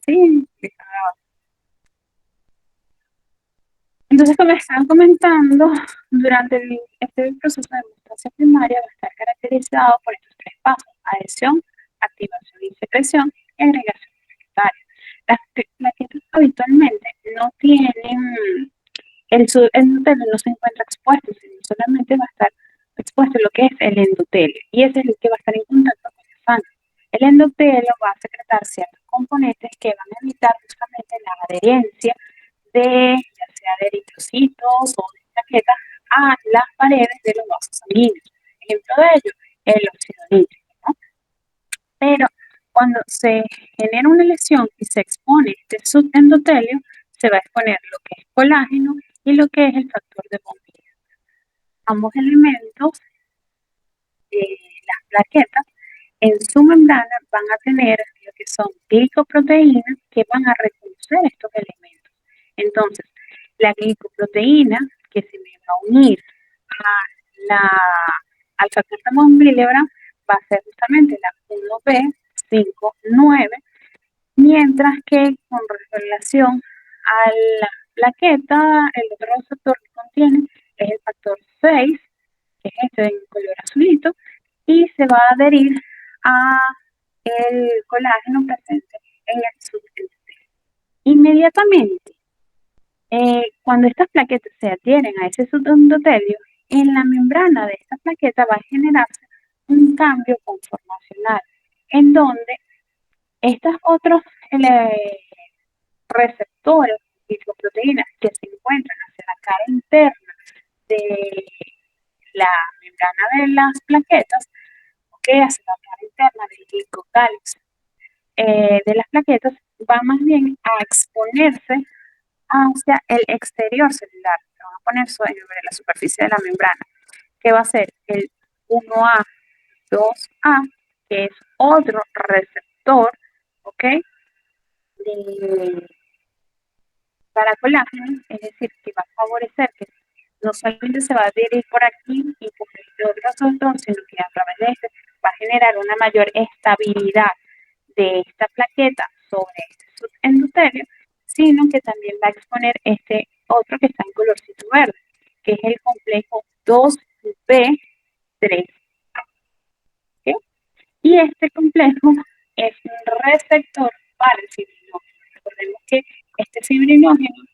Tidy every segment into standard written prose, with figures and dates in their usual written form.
Sí. Entonces, como estaba comentando, durante este proceso de demostración primaria va a estar caracterizado por estos tres pasos: adhesión, activación y secreción, y agregación secretaria. Las plaquetas habitualmente no tienen, el endotelio no se encuentra expuesto, sino solamente va a estar expuesto lo que es el endotelio, y ese es el que va a estar en contacto con la sangre. El endotelio va a secretar ciertos componentes que van a evitar justamente la adherencia ya sea de eritrocitos o de plaquetas, a las paredes de los vasos sanguíneos. Ejemplo de ello, el óxido nítrico, ¿no? Pero cuando se genera una lesión y se expone este subendotelio, se va a exponer lo que es colágeno y lo que es el factor de von Willebrand. Ambos elementos, las plaquetas, en su membrana van a tener lo que son glicoproteínas que van a reconocer estos elementos. Entonces, la glicoproteína que se me va a unir a la, al factor de von Willebrand va a ser justamente la 1B59, mientras que con relación a la plaqueta, el otro receptor que contiene es el factor 6, que es este en color azulito, y se va a adherir a el colágeno presente en el subendotelio. Inmediatamente, cuando estas plaquetas se adhieren a ese subendotelio, en la membrana de esta plaqueta va a generarse un cambio conformacional, en donde estos otros receptores y proteínas que se encuentran hacia la cara interna de la membrana de las plaquetas, que hacia la cara interna del glicocálix de las plaquetas, va más bien a exponerse hacia el exterior celular, se van a poner sobre la superficie de la membrana, que va a ser el 1A, 2A, que es otro receptor, ¿ok? De, para colágeno, es decir, que va a favorecer que no solamente se va a adherir por aquí y por este otro receptor, sino que a través de este va a generar una mayor estabilidad de esta plaqueta sobre este subendotelio, sino que también va a exponer este otro que está en colorcito verde, que es el complejo 2B3. ¿Okay? Y este complejo es un receptor para el fibrinógeno. Recordemos que este fibrinógeno,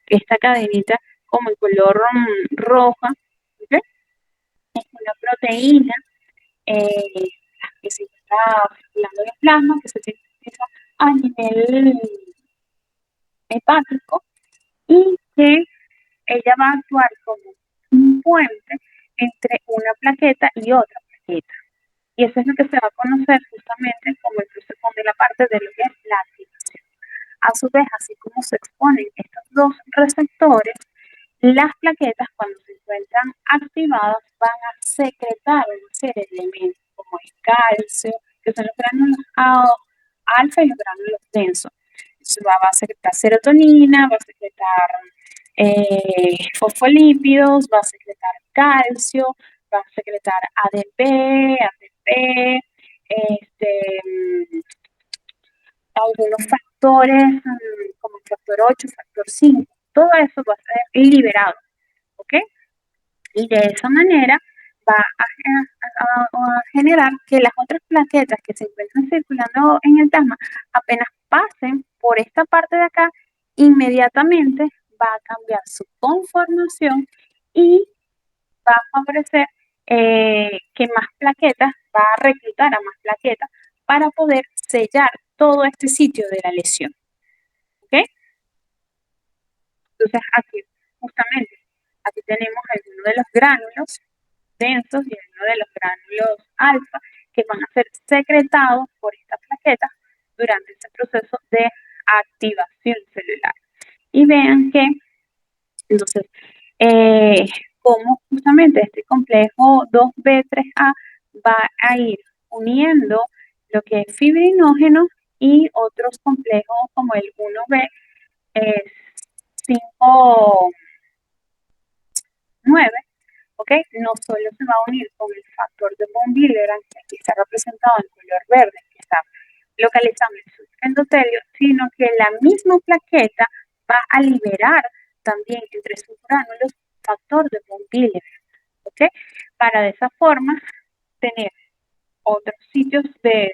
esta cadenita como en color roja, ¿okay? Es una proteína que se está circulando en el plasma, que se sintetiza a nivel hepático, y que ella va a actuar como un puente entre una plaqueta y otra plaqueta. Y eso es lo que se va a conocer justamente como el proceso de la parte de lo que es la activación. A su vez, así como se exponen estos dos receptores, las plaquetas, cuando se encuentran activadas, van a secretar una serie de elementos como el calcio, que son los gránulos alfa y los gránulos densos. Entonces va a secretar serotonina, va a secretar fosfolípidos, va a secretar calcio, va a secretar ADP, ATP, algunos factores como el factor 8, factor 5, todo eso va a ser liberado, ¿ok? Y de esa manera va a generar que las otras plaquetas que se encuentran circulando en el plasma, apenas pasen por esta parte de acá, inmediatamente va a cambiar su conformación y va a favorecer que más plaquetas, va a reclutar a más plaquetas para poder sellar todo este sitio de la lesión. ¿Ok? Entonces aquí, justamente, aquí tenemos algunos de los gránulos densos y algunos de los gránulos alfa que van a ser secretados por estas plaquetas durante este proceso de activación celular. Y vean que, entonces, eh, como justamente este complejo 2B3A va a ir uniendo lo que es fibrinógeno y otros complejos como el 1B, 5,9, ¿ok? No solo se va a unir con el factor de von Willebrand, que aquí está representado en color verde, que está localizando el subendotelio, sino que la misma plaqueta va a liberar también entre sus gránulos factor de von Willebrand, ¿ok? Para de esa forma tener otros sitios de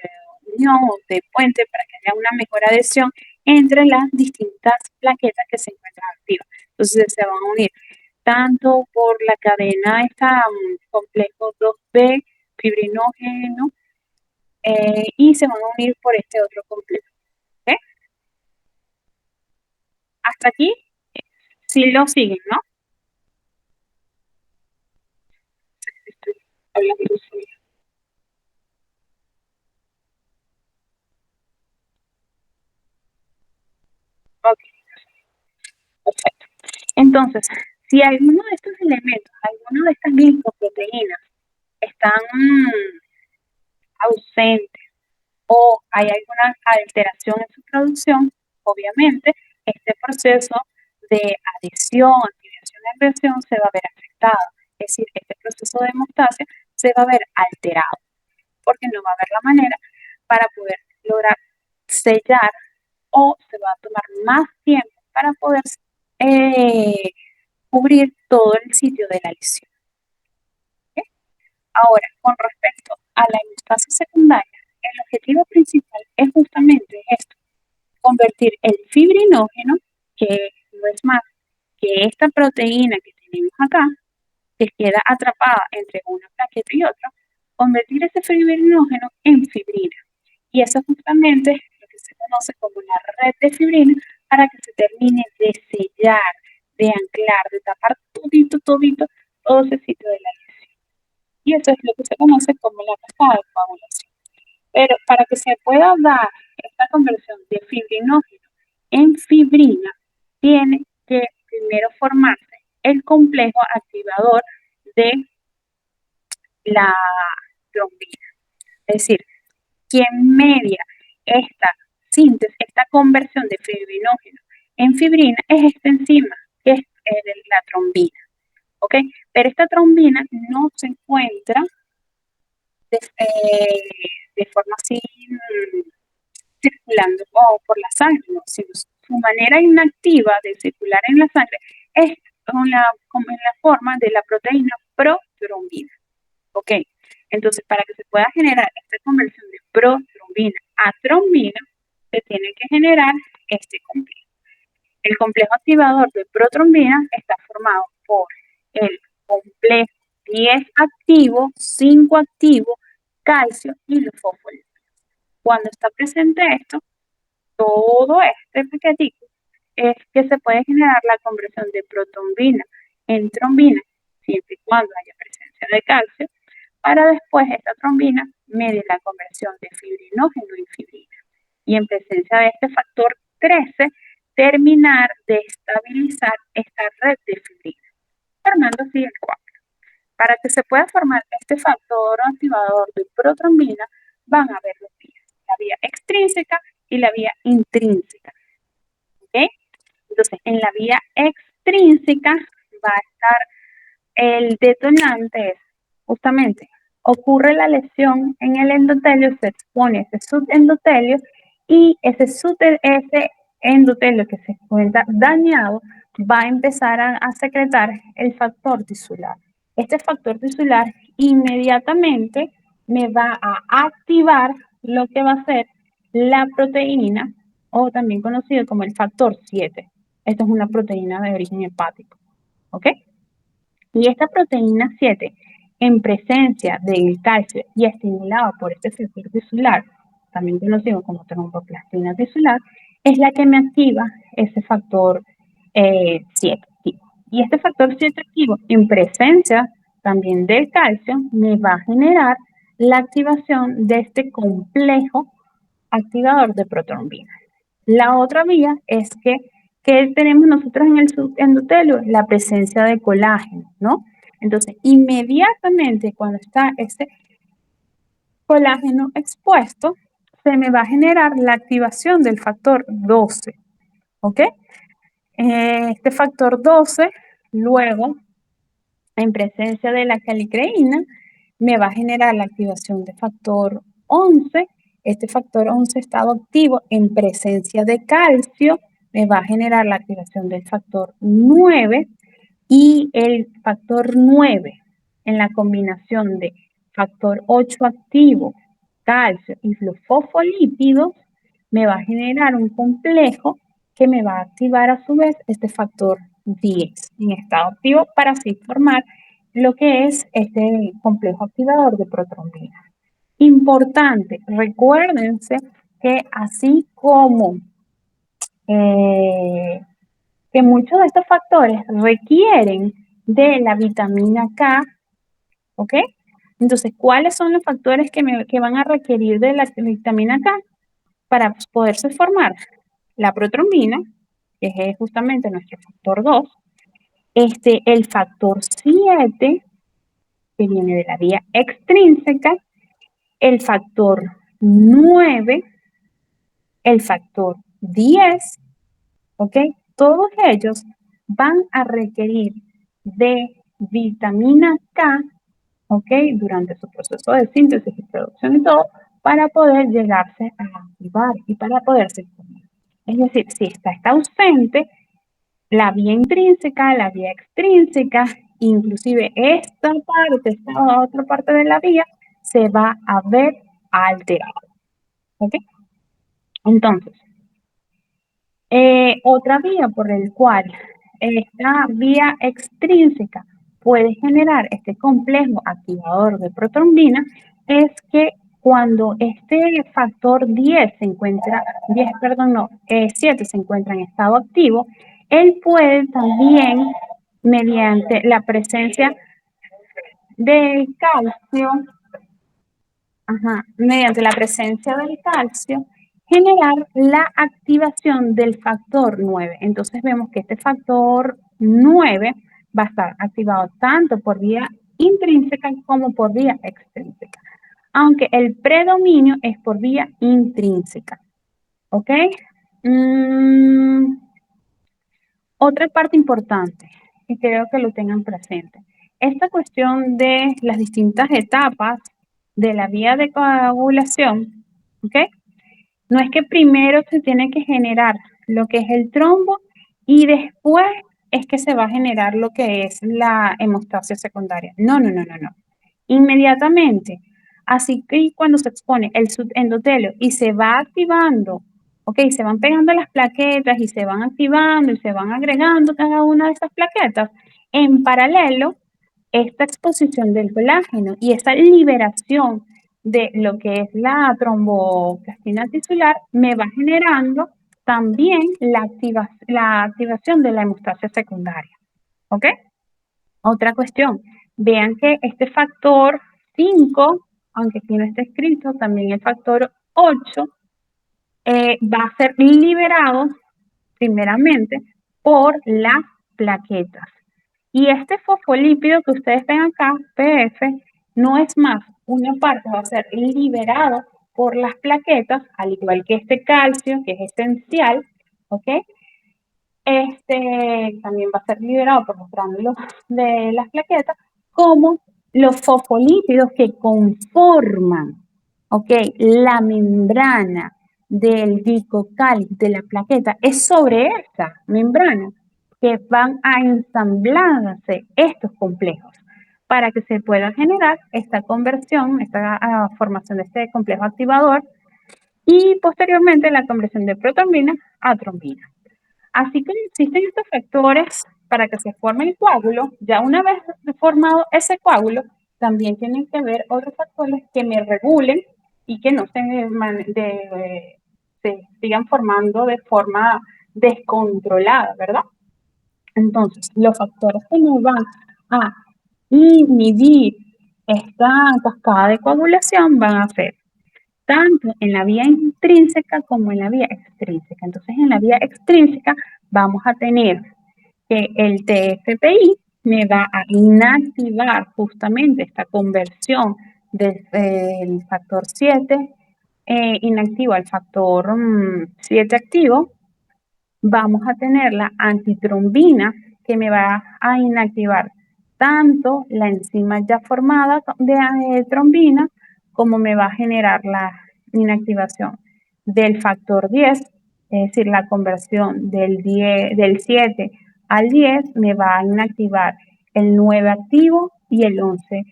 unión o de puente para que haya una mejor adhesión entre las distintas plaquetas que se encuentran activas. Entonces se van a unir tanto por la cadena esta complejo 2B fibrinógeno y se van a unir por este otro complejo. ¿Okay? Hasta aquí sí lo siguen, ¿no? Estoy hablando de ok, perfecto. Entonces, si alguno de estos elementos, alguno de estas glicoproteínas están ausentes o hay alguna alteración en su producción, obviamente este proceso de adhesión, activación y reacción se va a ver afectado. Es decir, este proceso de hemostasia se va a ver alterado porque no va a haber la manera para poder lograr sellar o se va a tomar más tiempo para poder cubrir todo el sitio de la lesión. ¿Okay? Ahora, con respecto a la hemostasia secundaria, el objetivo principal es justamente esto, convertir el fibrinógeno, que no es más que esta proteína que tenemos acá, que queda atrapada entre una plaqueta y otra, convertir ese fibrinógeno en fibrina. Y eso es justamente lo que se conoce como la red de fibrina para que se termine de sellar, de anclar, de tapar todito, todo ese sitio de la lesión. Y eso es lo que se conoce como la cascada de coagulación. Pero para que se pueda dar esta conversión de fibrinógeno en fibrina, tiene que primero formarse el complejo activador de la trombina. Es decir, quien media esta síntesis, esta conversión de fibrinógeno en fibrina es esta enzima, que es la trombina. ¿Ok? Pero esta trombina no se encuentra de forma así circulando por la sangre, ¿no? Sino su manera inactiva de circular en la sangre es en la forma de la proteína protrombina. ¿Ok? Entonces, para que se pueda generar esta conversión de protrombina a trombina, se tiene que generar este complejo. El complejo activador de protrombina está formado por el complejo 10 activo, 5 activo, calcio y los fosfolipidos. Cuando está presente esto, todo este paquetico es que se puede generar la conversión de protrombina en trombina, siempre y cuando haya presencia de calcio, para después esta trombina medir la conversión de fibrinógeno en fibrina. Y en presencia de este factor 13, terminar de estabilizar esta red de fibrina, formando así el cuadro. Para que se pueda formar este factor activador de protrombina, van a haber dos vías, la vía extrínseca y la vía intrínseca. ¿Okay? Entonces, en la vía extrínseca va a estar el detonante, es justamente ocurre la lesión en el endotelio, se expone ese subendotelio y ese endotelio que se encuentra dañado va a empezar a secretar el factor tisular. Este factor tisular inmediatamente me va a activar lo que va a ser la proteína, o también conocido como el factor 7. Esta es una proteína de origen hepático. ¿Ok? Y esta proteína 7, en presencia del calcio y estimulada por este factor tisular, también conocido como tromboplastina tisular, es la que me activa ese factor 7 activo. Y este factor 7 activo, en presencia también del calcio, me va a generar la activación de este complejo activador de protrombina. La otra vía es que tenemos nosotros en el subendotelio, la presencia de colágeno, ¿no? Entonces, inmediatamente cuando está ese colágeno expuesto, se me va a generar la activación del factor 12, ¿ok? Este factor 12, luego, en presencia de la calicreína, me va a generar la activación de factor 11, este factor 11 estado activo en presencia de calcio me va a generar la activación del factor 9 y el factor 9 en la combinación de factor 8 activo, calcio y los fosfolípidos me va a generar un complejo que me va a activar a su vez este factor 10 en estado activo para así formar lo que es este complejo activador de protrombina. Importante, recuérdense que así como que muchos de estos factores requieren de la vitamina K, ¿ok? Entonces, ¿cuáles son los factores que van a requerir de la vitamina K para poderse formar? La protrombina, que es justamente nuestro factor 2, el factor 7, que viene de la vía extrínseca, el factor 9, el factor 10, ¿ok? Todos ellos van a requerir de vitamina K, ¿ok? Durante su proceso de síntesis y producción y todo, para poder llegarse a activar y para poderse formar. Es decir, si está ausente, la vía intrínseca, la vía extrínseca, inclusive esta otra parte de la vía, se va a ver alterada. ¿Ok? Entonces, otra vía por el cual esta vía extrínseca puede generar este complejo activador de protrombina es que cuando este factor 10 se encuentra, 10, perdón, no, 7 se encuentra en estado activo, él puede también, mediante la presencia del calcio, mediante la presencia del calcio, generar la activación del factor 9. Entonces vemos que este factor 9 va a estar activado tanto por vía intrínseca como por vía extrínseca, aunque el predominio es por vía intrínseca. ¿Ok? Otra parte importante, y creo que lo tengan presente, esta cuestión de las distintas etapas de la vía de coagulación, ¿ok? No es que primero se tiene que generar lo que es el trombo y después es que se va a generar lo que es la hemostasia secundaria. No, no, no, no, no. Inmediatamente. Así que cuando se expone el subendotelio y se va activando, ok, se van pegando las plaquetas y se van activando y se van agregando cada una de esas plaquetas, en paralelo, esta exposición del colágeno y esa liberación de lo que es la tromboplastina tisular me va generando también la activación de la hemostasia secundaria. ¿Ok? Otra cuestión, vean que este factor 5, aunque aquí no está escrito, también el factor 8 va a ser liberado primeramente por las plaquetas. Y este fosfolípido que ustedes ven acá, PF, no es más, una parte va a ser liberado por las plaquetas, al igual que este calcio, que es esencial, ¿ok? También va a ser liberado por los gránulos de las plaquetas, como los fosfolípidos que conforman, ¿ok? La membrana del glicocáliz de la plaqueta es sobre esa membrana que van a ensamblarse estos complejos para que se pueda generar esta conversión, esta formación de este complejo activador y posteriormente la conversión de protrombina a trombina. Así que existen estos factores para que se forme el coágulo. Ya una vez formado ese coágulo, también tienen que ver otros factores que me regulen y que no se sigan formando de forma descontrolada, ¿verdad? Entonces, los factores que nos van a inhibir esta cascada de coagulación van a ser tanto en la vía intrínseca como en la vía extrínseca. Entonces, en la vía extrínseca vamos a tener que el TFPI me va a inactivar justamente esta conversión del factor 7 inactivo al factor 7 activo. Vamos a tener la antitrombina que me va a inactivar tanto la enzima ya formada de trombina como me va a generar inactivación del factor 10, es decir, la conversión del 7 al 10 me va a inactivar el 9 activo y el 11,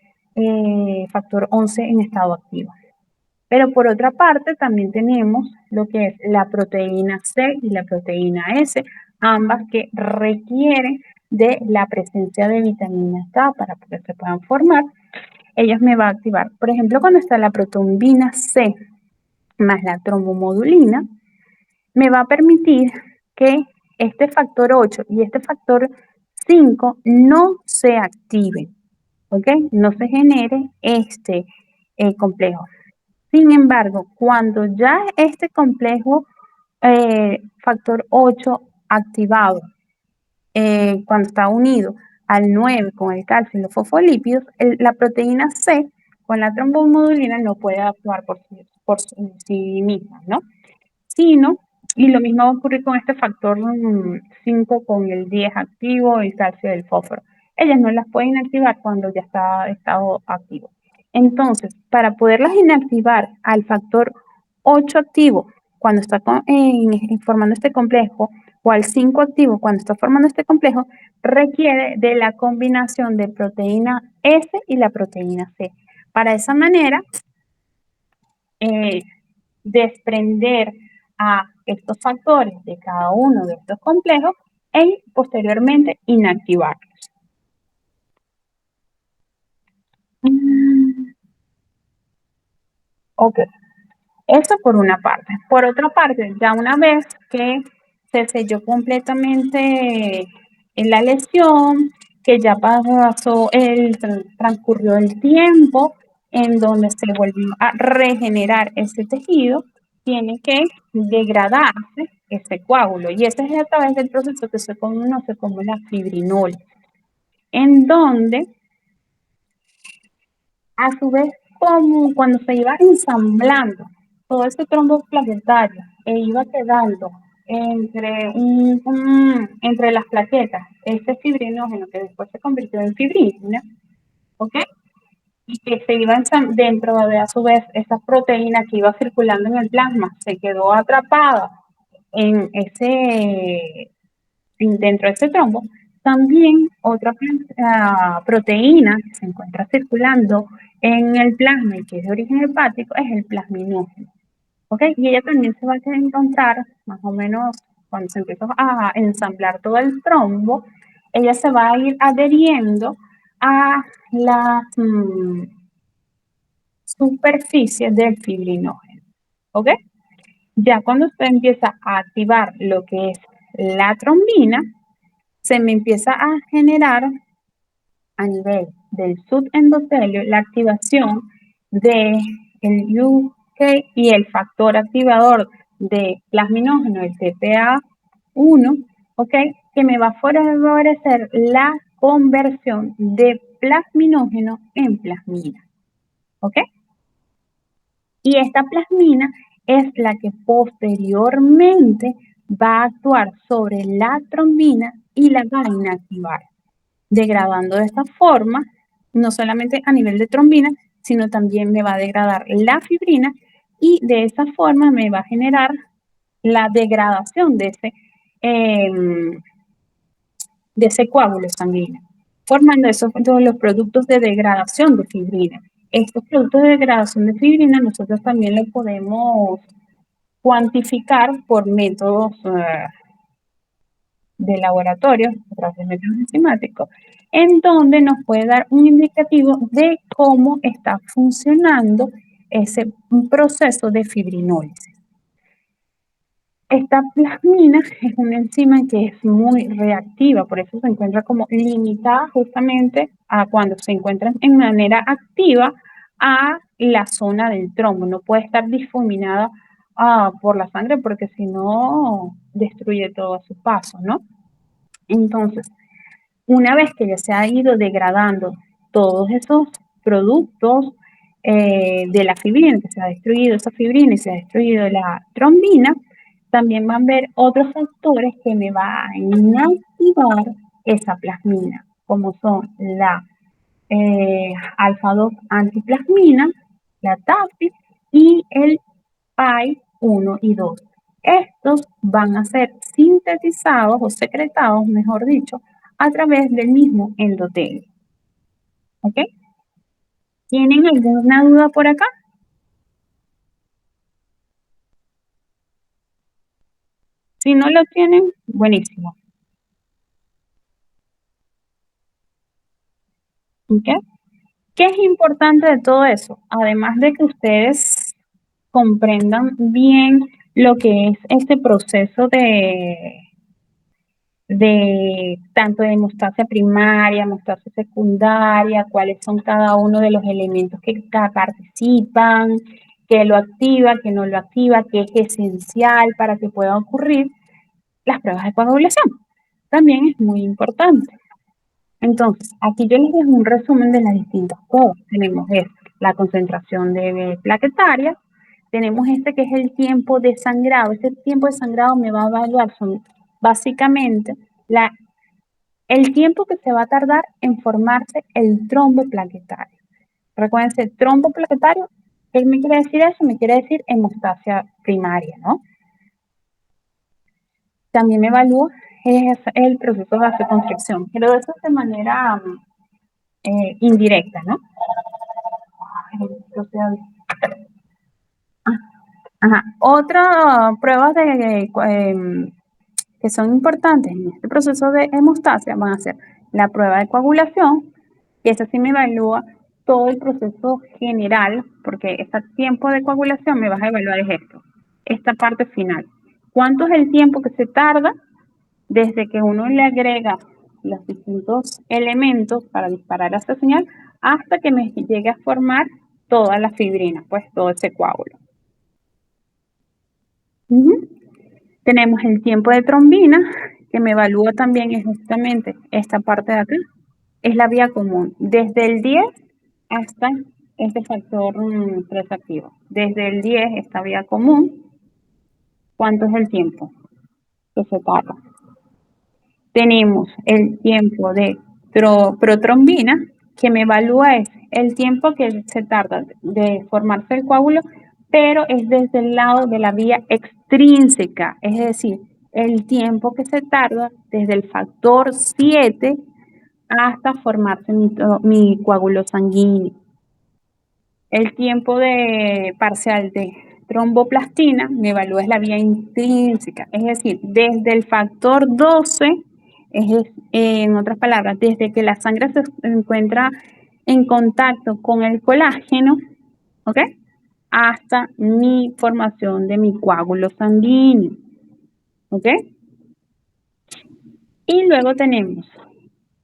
factor 11 en estado activo. Pero por otra parte también tenemos lo que es la proteína C y la proteína S, ambas que requieren de la presencia de vitamina K para que se puedan formar. Ellas me va a activar, por ejemplo, cuando está la proteína C más la trombomodulina, me va a permitir que este factor 8 y este factor 5 no se activen, ¿ok? No se genere este complejo. Sin embargo, cuando ya este complejo factor 8 activado, cuando está unido al 9 con el calcio y los fosfolípidos, la proteína C con la trombomodulina no puede actuar por sí misma, ¿no? Sino, y lo mismo va a ocurrir con este factor 5 con el 10 activo y calcio del fósforo. Ellas no las pueden activar cuando ya está estado activo. Entonces, para poderlas inactivar al factor 8 activo cuando está formando este complejo o al 5 activo cuando está formando este complejo, requiere de la combinación de proteína S y la proteína C. Para esa manera, desprender a estos factores de cada uno de estos complejos y posteriormente inactivarlos. Ok, eso por una parte. Por otra parte, ya una vez que se selló completamente en la lesión, que ya transcurrió el tiempo en donde se volvió a regenerar ese tejido, tiene que degradarse ese coágulo. Y ese es a través del proceso que se conoce como la fibrinol, en donde a su vez, como cuando se iba ensamblando todo ese trombo plaquetario e iba quedando entre las plaquetas ese fibrinógeno que después se convirtió en fibrina, ¿ok? Y que se iba dentro de a su vez esa proteína que iba circulando en el plasma, se quedó atrapada en dentro de ese trombo. También otra proteína que se encuentra circulando en el plasma y que es de origen hepático es el plasminógeno. ¿Ok? Y ella también se va a encontrar, más o menos cuando se empieza a ensamblar todo el trombo, ella se va a ir adheriendo a la superficie del fibrinógeno. ¿Ok? Ya cuando usted empieza a activar lo que es la trombina, se me empieza a generar a nivel del subendotelio la activación de el UK y el factor activador de plasminógeno, el TPA1, ¿ok? Que me va a favorecer la conversión de plasminógeno en plasmina, ¿ok? Y esta plasmina es la que posteriormente va a actuar sobre la trombina y la va a inactivar, degradando de esta forma, no solamente a nivel de trombina, sino también me va a degradar la fibrina y de esa forma me va a generar la degradación de ese coágulo sanguíneo, formando todos los productos de degradación de fibrina. Estos productos de degradación de fibrina nosotros también los podemos cuantificar por métodos de laboratorio, a través de métodos enzimáticos, en donde nos puede dar un indicativo de cómo está funcionando ese proceso de fibrinólisis. Esta plasmina es una enzima que es muy reactiva, por eso se encuentra como limitada justamente a cuando se encuentra en manera activa a la zona del trombo. No puede estar difuminada por la sangre porque si no destruye todo a su paso, ¿no? Entonces, una vez que ya se ha ido degradando todos esos productos de la fibrina, que se ha destruido esa fibrina y se ha destruido la trombina, también van a haber otros factores que me van a inactivar esa plasmina, como son la alfa-2 antiplasmina, la TAPI y el PAI-1 y 2. Estos van a ser sintetizados o secretados, mejor dicho, a través del mismo endotelio. ¿Ok? ¿Tienen alguna duda por acá? Si no lo tienen, buenísimo. ¿Ok? ¿Qué es importante de todo eso? Además de que ustedes comprendan bien lo que es este proceso de tanto de hemostasia primaria, hemostasia secundaria, cuáles son cada uno de los elementos que participan, qué lo activa, qué no lo activa, qué es esencial para que pueda ocurrir las pruebas de coagulación. También es muy importante. Entonces, aquí yo les dejo un resumen de las distintas pruebas. Tenemos la concentración de plaquetarias, tenemos este que es el tiempo de sangrado. Este tiempo de sangrado me va a evaluar son básicamente el tiempo que se va a tardar en formarse el trombo plaquetario. Recuérdense, trombo plaquetario, ¿qué me quiere decir eso? Me quiere decir hemostasia primaria, ¿no? También me evalúa el proceso de vasoconstricción, pero eso de manera indirecta, ¿no? Ajá. Otra pruebas que son importantes en este proceso de hemostasia van a ser la prueba de coagulación, que esa sí me evalúa todo el proceso general, porque este tiempo de coagulación me vas a evaluar es esto, esta parte final. ¿Cuánto es el tiempo que se tarda desde que uno le agrega los distintos elementos para disparar esta señal hasta que me llegue a formar toda la fibrina, pues todo ese coágulo? Tenemos el tiempo de trombina, que me evalúa también es justamente esta parte de acá, es la vía común, desde el 10 hasta este factor 3 activo. Desde el 10, esta vía común, ¿cuánto es el tiempo que se tarda? Tenemos el tiempo de protrombina, que me evalúa es el tiempo que se tarda de formarse el coágulo, pero es desde el lado de la vía extrínseca, es decir, el tiempo que se tarda desde el factor 7 hasta formarse mi coágulo sanguíneo. El tiempo de parcial de tromboplastina me evalúa es la vía intrínseca, es decir, desde el factor 12, en otras palabras, desde que la sangre se encuentra en contacto con el colágeno, ¿ok? Hasta mi formación de mi coágulo sanguíneo, ¿ok? Y luego tenemos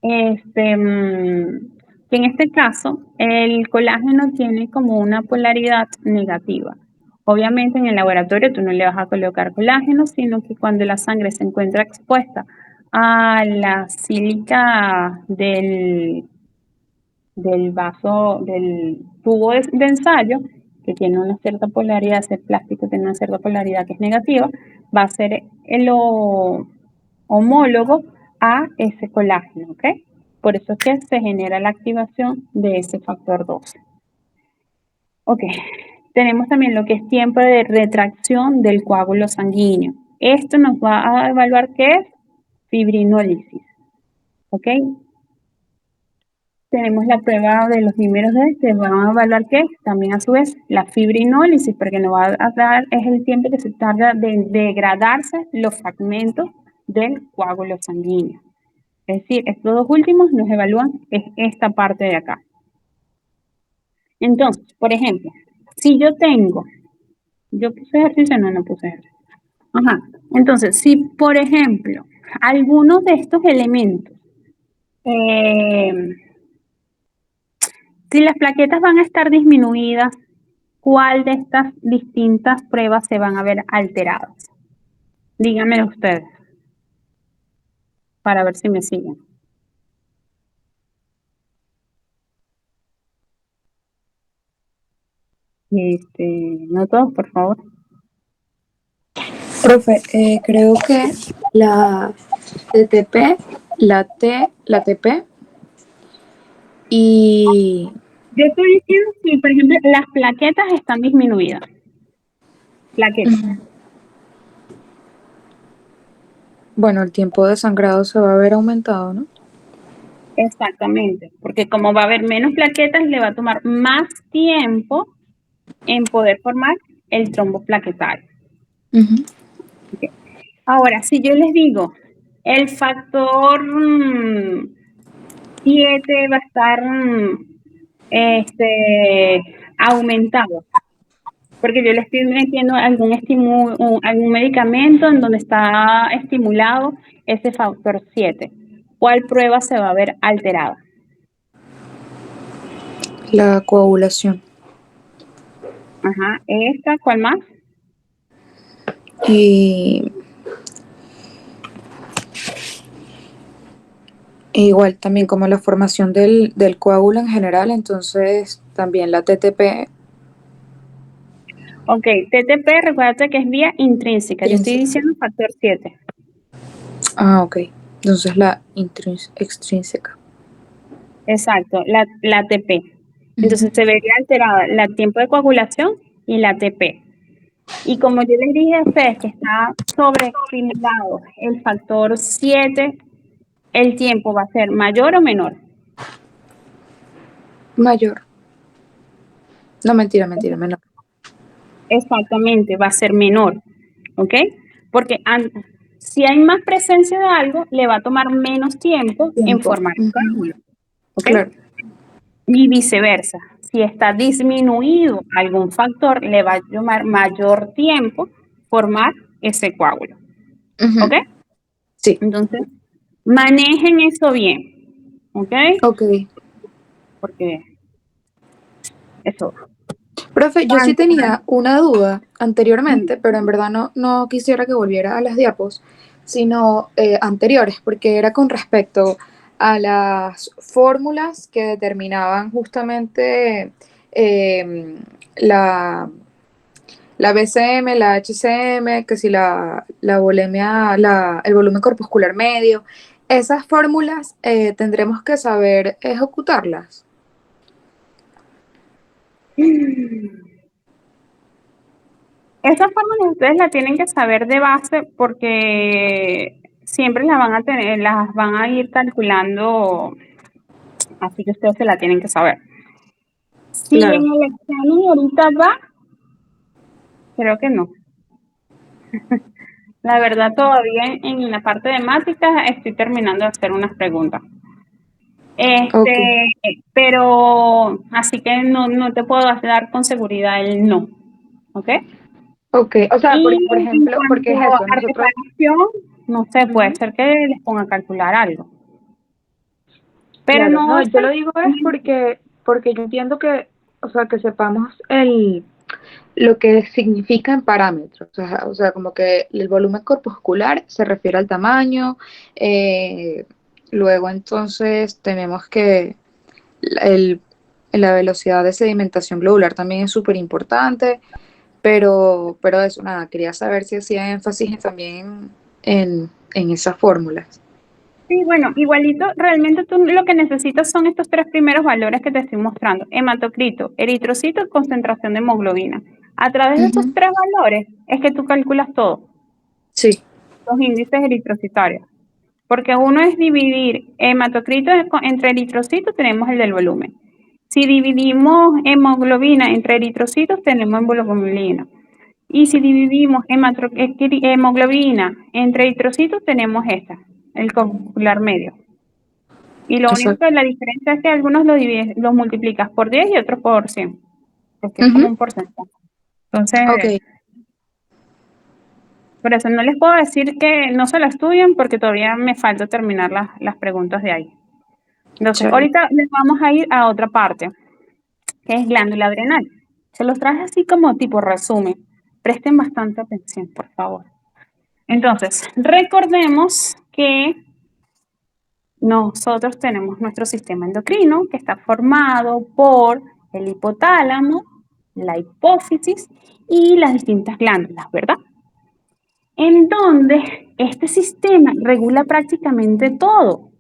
que en este caso el colágeno tiene como una polaridad negativa. Obviamente en el laboratorio tú no le vas a colocar colágeno, sino que cuando la sangre se encuentra expuesta a la sílica del vaso, del tubo de ensayo, que tiene una cierta polaridad, ese plástico tiene una cierta polaridad que es negativa, va a ser el homólogo a ese colágeno, ¿ok? Por eso es que se genera la activación de ese factor 12. Ok, tenemos también lo que es tiempo de retracción del coágulo sanguíneo. Esto nos va a evaluar qué es fibrinólisis, ¿ok? Tenemos la prueba de los números de que van a evaluar qué es también a su vez la fibrinólisis, porque nos va a dar es el tiempo que se tarda de degradarse los fragmentos del coágulo sanguíneo. Es decir, estos dos últimos nos evalúan esta parte de acá. Entonces, por ejemplo, si yo puse ejercicio, no puse ejercicio. Ajá. Entonces, si por ejemplo, algunos de estos elementos, si las plaquetas van a estar disminuidas, ¿cuál de estas distintas pruebas se van a ver alteradas? Díganmelo ustedes, para ver si me siguen. No todos, por favor. Profe, creo que la TTP, la TP y... Yo estoy diciendo si, por ejemplo, las plaquetas están disminuidas. plaquetas. Ujú. Bueno, el tiempo de sangrado se va a ver aumentado, ¿no? Exactamente, porque como va a haber menos plaquetas, le va a tomar más tiempo en poder formar el trombo plaquetario. Ujú. Ok. Ahora, si yo les digo, el factor 7 va a estar aumentado, porque yo le estoy metiendo algún medicamento en donde está estimulado ese factor 7. ¿Cuál prueba se va a ver alterada? La coagulación. Ajá, esta, ¿cuál más? Y igual también como la formación del coágulo en general, entonces también la TTP Ok, TTP, recuerda que es vía intrínseca. Yo estoy intrínseca. diciendo factor 7. Ah, ok. Entonces la extrínseca. Exacto, la ATP. Ujú. Entonces se vería alterada el tiempo de coagulación y la ATP. Y como yo les dije a ustedes que está sobreestimulado el factor 7, el tiempo va a ser mayor o menor. Mayor. No, mentira, mentira, menor. Exactamente, va a ser menor. ¿Ok? Porque si hay más presencia de algo, le va a tomar menos tiempo en Tiempo. formar el Ujú. coágulo. ¿Ok? Claro. Y viceversa. Si está disminuido algún factor, le va a tomar mayor tiempo formar ese coágulo. ¿Ok? Ujú. Sí. Entonces, manejen eso bien. ¿Ok? Ok. Porque eso. Profe, yo sí Cuanto tenía una duda anteriormente, pero en verdad no quisiera que volviera a las diapos, sino anteriores, porque era con respecto a las fórmulas que determinaban justamente eh, la, la BCM, la HCM, que si la volemia, el volumen corpuscular medio. Esas fórmulas tendremos que saber ejecutarlas. esa fórmula ustedes la tienen que saber de base porque siempre las van a tener, las van a ir calculando, así que ustedes se la tienen que saber. Si en Claro. el examen ahorita va, creo que no. La verdad, todavía en la parte de temáticas estoy terminando de hacer unas preguntas. Ok. Pero así que no te puedo dar con seguridad el no. ¿Ok? Ok, o sea, Y por en ejemplo, porque cuanto es eso, a nosotros, reparación, no sé, puede ujú, ser que les ponga a calcular algo. Pero claro, no no, es yo lo digo es porque yo entiendo que, o sea, que sepamos lo que significa en parámetros, o sea, como que el volumen corpuscular se refiere al tamaño, eh, luego entonces tenemos que el- la velocidad de sedimentación globular también es súper importante, pero eso, nada, quería saber si hacía énfasis también en esas fórmulas. Sí, bueno, igualito, realmente tú lo que necesitas son estos tres primeros valores que te estoy mostrando: hematocrito, eritrocito y concentración de hemoglobina. A través de esos Ujú. tres valores es que tú calculas todo, Sí, los índices eritrocitarios. Porque uno es dividir hematocrito entre eritrocitos, tenemos el del volumen. Si dividimos hemoglobina entre eritrocitos, tenemos hemoglobina. Y si dividimos hemoglobina entre eritrocitos, tenemos esta, el corpuscular medio. Y lo único exacto. que la diferencia es que algunos los multiplicas por 10 y otros por 100, porque es como Ujú. un porcentaje. Entonces, Ok, por eso no les puedo decir que no se la estudien porque todavía me falta terminar las preguntas de ahí. Entonces, chévere. ahorita les vamos a ir a otra parte, que es glándula adrenal. Se los traje así como tipo resumen. Presten bastante atención, por favor. Entonces, recordemos que nosotros tenemos nuestro sistema endocrino que está formado por el hipotálamo, la hipófisis y las distintas glándulas, ¿verdad? En donde este sistema regula prácticamente todo,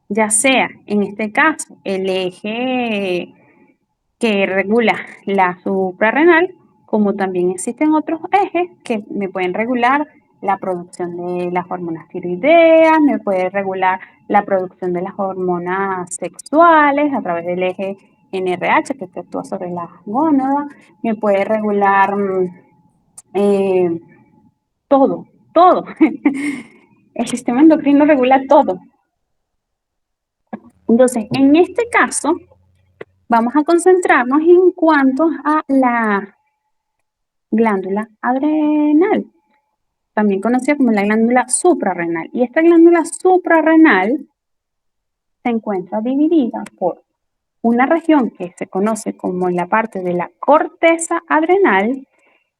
ya sea en este caso el eje que regula la suprarrenal como también existen otros ejes que me pueden regular la producción de las hormonas tiroideas, me puede regular la producción de las hormonas sexuales a través del eje NRH que actúa sobre la gónada, me puede regular todo, todo. El sistema endocrino regula todo. Entonces, en este caso, vamos a concentrarnos en cuanto a la glándula adrenal, también conocida como la glándula suprarrenal. Y esta glándula suprarrenal se encuentra dividida por una región que se conoce como la parte de la corteza adrenal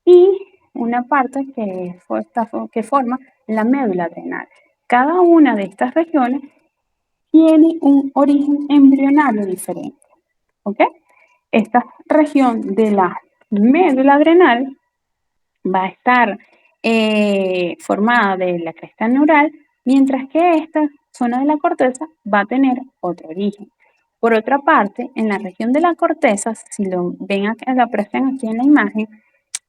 y una parte que forma la médula adrenal. Cada una de estas regiones tiene un origen embrionario diferente. ¿Ok? Esta región de la médula adrenal va a estar formada de la cresta neural, mientras que esta zona de la corteza va a tener otro origen. Por otra parte, en la región de la corteza, si lo ven, lo aprecian aquí en la imagen,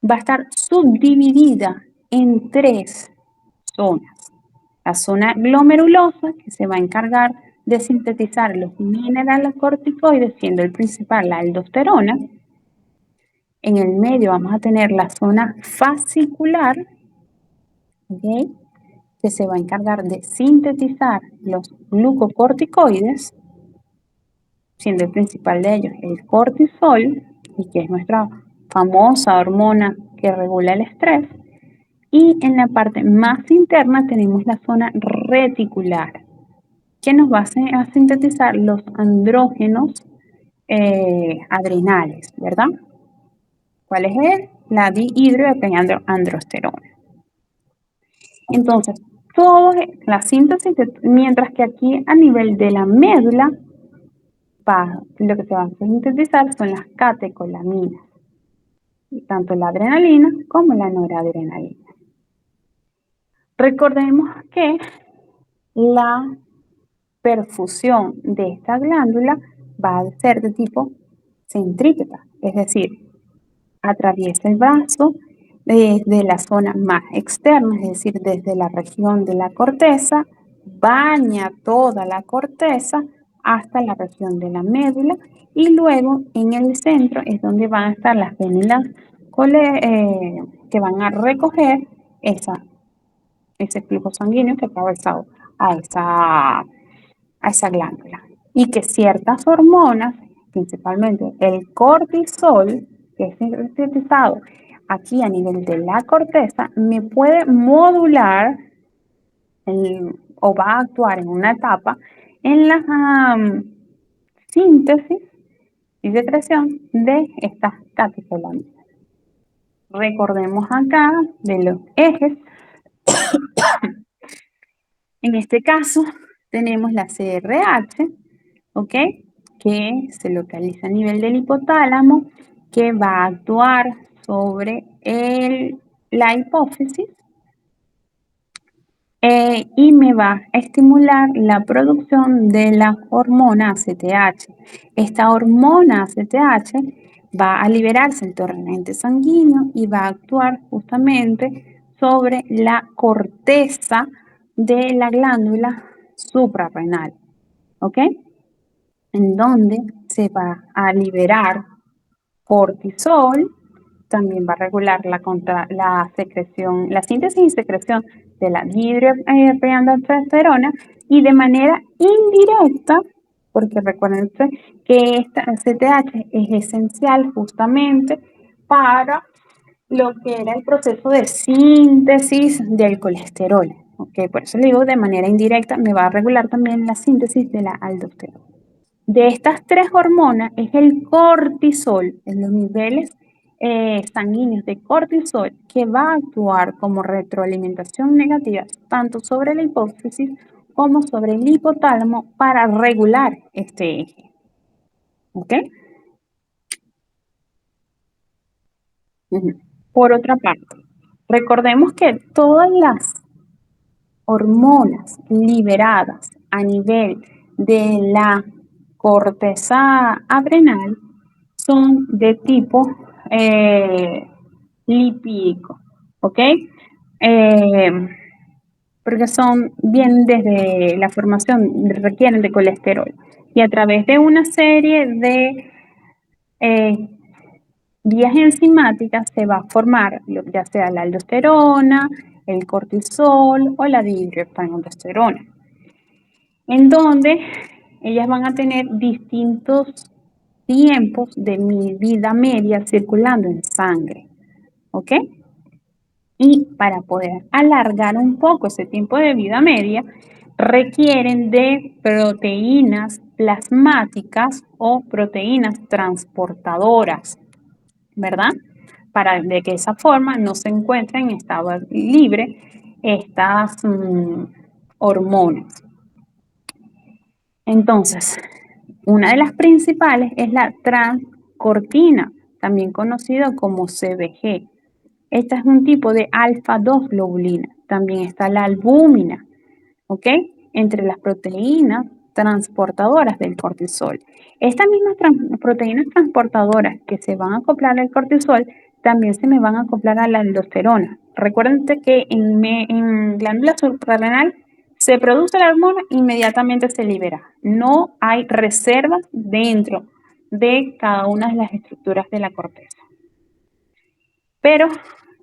va a estar subdividida en tres zonas. La zona glomerulosa, que se va a encargar de sintetizar los mineralocorticoides, siendo el principal la aldosterona. En el medio vamos a tener la zona fascicular, ¿okay?, que se va a encargar de sintetizar los glucocorticoides, siendo el principal de ellos el cortisol, y que es nuestra famosa hormona que regula el estrés. Y en la parte más interna tenemos la zona reticular, que nos va a sintetizar los andrógenos adrenales, ¿verdad? ¿Cuál es él? La dihidroepiandrosterona. Entonces, la síntesis, mientras que aquí a nivel de la médula, lo que se va a sintetizar son las catecolaminas, tanto la adrenalina como la noradrenalina. Recordemos que la perfusión de esta glándula va a ser de tipo centrípeta, es decir, atraviesa el brazo desde la zona más externa, es decir, desde la región de la corteza, baña toda la corteza hasta la región de la médula y luego en el centro es donde van a estar las vénulas que van a recoger ese flujo sanguíneo que ha atravesado a esa glándula. Y que ciertas hormonas, principalmente el cortisol, que es sintetizado aquí a nivel de la corteza, me puede modular o va a actuar en una etapa en la síntesis y secreción de estas catecolaminas. Recordemos acá de los ejes. En este caso tenemos la CRH, ¿ok?, que se localiza a nivel del hipotálamo, que va a actuar sobre la hipófisis y me va a estimular la producción de la hormona ACTH. Esta hormona ACTH va a liberarse el torrente sanguíneo y va a actuar justamente sobre la corteza de la glándula suprarrenal, ¿ok?, en donde se va a liberar cortisol, también va a regular la secreción, la síntesis y secreción de la dihidroepiandrosterona y de manera indirecta, porque recuerden que esta CTH es esencial justamente para lo que era el proceso de síntesis del colesterol. Okay, por eso le digo de manera indirecta, me va a regular también la síntesis de la aldosterona. De estas tres hormonas es el cortisol, en los niveles sanguíneos de cortisol, que va a actuar como retroalimentación negativa tanto sobre la hipófisis como sobre el hipotálamo para regular este eje. ¿Ok? Por otra parte, recordemos que todas las hormonas liberadas a nivel de la corteza adrenal son de tipo lipídico, ¿ok? Eh, porque vienen desde la formación, requieren de colesterol. Y a través de una serie de eh, vías enzimáticas se va a formar ya sea la aldosterona, el cortisol o la dihidroestanilcolesterona, en donde ellas van a tener distintos tiempos de vida media circulando en sangre, ¿ok? Y para poder alargar un poco ese tiempo de vida media, requieren de proteínas plasmáticas o proteínas transportadoras, ¿verdad? Para de que esa forma no se encuentren en estado libre estas hormonas. Entonces, una de las principales es la transcortina, también conocido como CBG. Esta es un tipo de alfa-2 globulina. También está la albúmina, ¿ok? Entre las proteínas transportadoras del cortisol. Estas mismas proteínas transportadoras que se van a acoplar al cortisol también se me van a acoplar a la aldosterona. Recuerden que en glándula suprarrenal se produce la hormona, inmediatamente se libera. No hay reservas dentro de cada una de las estructuras de la corteza. Pero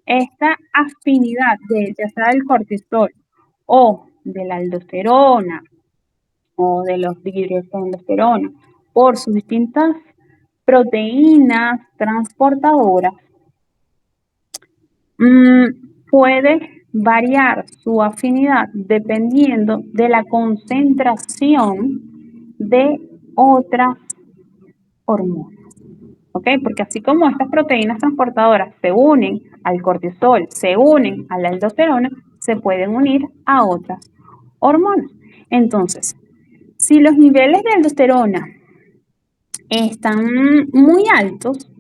esta afinidad de ya sea del cortisol o de la aldosterona o de los dihidroestanilcolesterona por sus distintas proteínas transportadoras, puede variar su afinidad dependiendo de la concentración de otras hormonas. ¿Ok? Porque así como estas proteínas transportadoras se unen al cortisol, se unen a la aldosterona, se pueden unir a otras hormonas. Entonces, si los niveles de aldosterona están muy altos,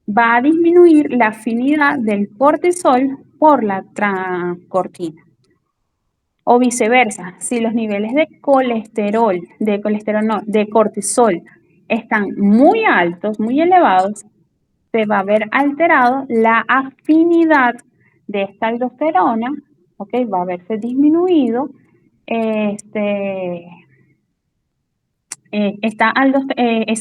va a disminuir la afinidad del cortisol por la transcortina. O viceversa, si los niveles de cortisol están muy altos, muy elevados, se va a ver alterado la afinidad de esta aldosterona, ¿ok? Va a verse disminuido esa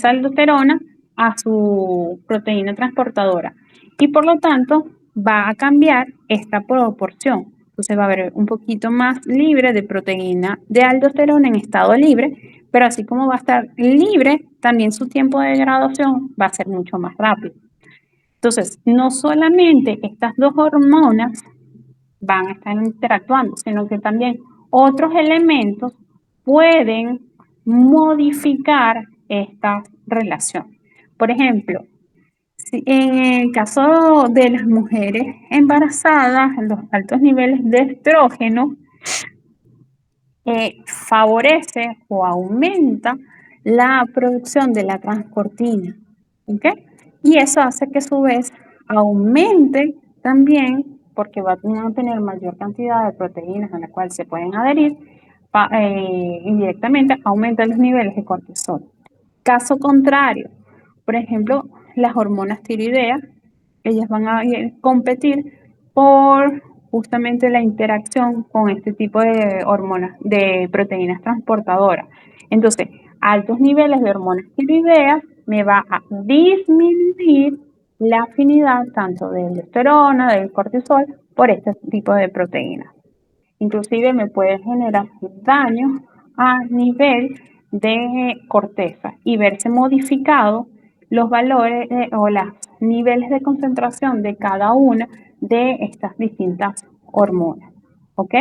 aldosterona a su proteína transportadora y por lo tanto va a cambiar esta proporción. Entonces va a haber un poquito más libre de proteína de aldosterona en estado libre, pero así como va a estar libre, también su tiempo de degradación va a ser mucho más rápido. Entonces, no solamente estas dos hormonas van a estar interactuando, sino que también otros elementos pueden modificar esta relación. Por ejemplo, en el caso de las mujeres embarazadas, los altos niveles de estrógeno favorece o aumenta la producción de la transcortina. ¿Ok? Y eso hace que a su vez aumente también, porque va a tener mayor cantidad de proteínas a las cuales se pueden adherir, indirectamente aumenta los niveles de cortisol. Caso contrario, por ejemplo, las hormonas tiroideas, ellas van a competir por justamente la interacción con este tipo de hormonas, de proteínas transportadoras. Entonces, altos niveles de hormonas tiroideas me va a disminuir la afinidad tanto de aldosterona, del cortisol, por este tipo de proteínas. Inclusive me puede generar daño a nivel de corteza y verse modificado los valores o los niveles de concentración de cada una de estas distintas hormonas. ¿Ok?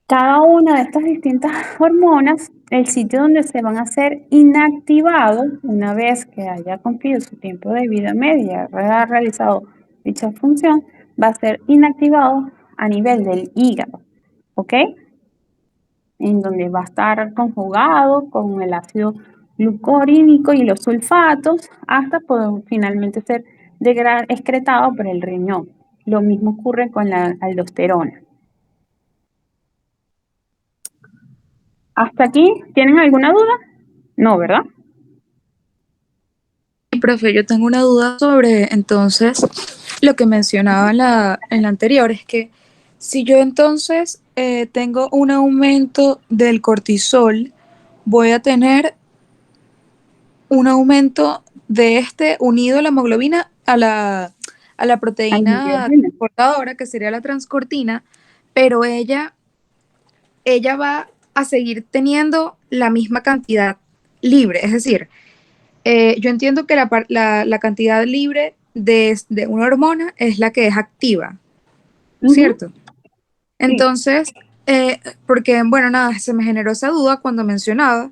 Cada una de estas distintas hormonas, el sitio donde se van a ser inactivados una vez que haya cumplido su tiempo de vida media, haya realizado dicha función, va a ser inactivado a nivel del hígado, ¿ok? En donde va a estar conjugado con el ácido glucurínico y los sulfatos hasta poder finalmente ser excretado por el riñón. Lo mismo ocurre con la aldosterona. ¿Hasta aquí tienen alguna duda? No, ¿verdad? profe, yo tengo una duda sobre entonces lo que mencionaba en la anterior, es que si yo entonces tengo un aumento del cortisol, voy a tener un aumento de este unido a la hemoglobina a la proteína Angiografía. transportadora, que sería la transcortina, pero ella va a seguir teniendo la misma cantidad libre, es decir, yo entiendo que la cantidad libre de una hormona es la que es activa, Ujú, ¿cierto? sí. Entonces, porque, bueno, nada, se me generó esa duda cuando mencionaba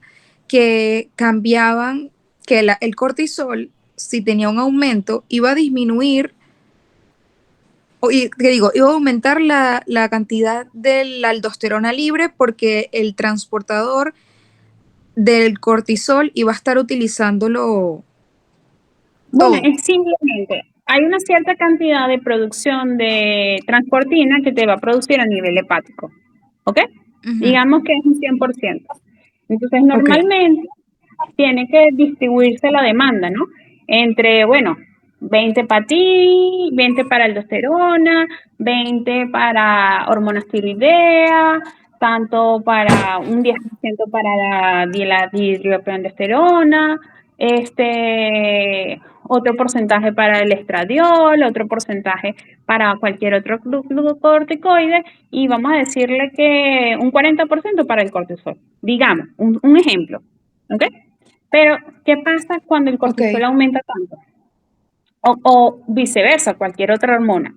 que cambiaban, que el cortisol, si tenía un aumento, iba a disminuir, que digo, iba a aumentar la cantidad de la aldosterona libre porque el transportador del cortisol iba a estar utilizándolo Bueno, todo. es simplemente, hay una cierta cantidad de producción de transportina que te va a producir a nivel hepático, ¿ok? Ujú. Digamos que es un 100%. Entonces, Ok. normalmente tiene que distribuirse la demanda, ¿no? Entre, bueno, 20 para ti, 20 para aldosterona, 20 para hormonas tiroidea, tanto para un 10% para la dihidroepiandrosterona, otro porcentaje para el estradiol, otro porcentaje para cualquier otro glucocorticoide y vamos a decirle que un 40% para el cortisol, digamos, un ejemplo, ¿ok? Pero, ¿qué pasa cuando el Ok, cortisol aumenta tanto? O viceversa, cualquier otra hormona.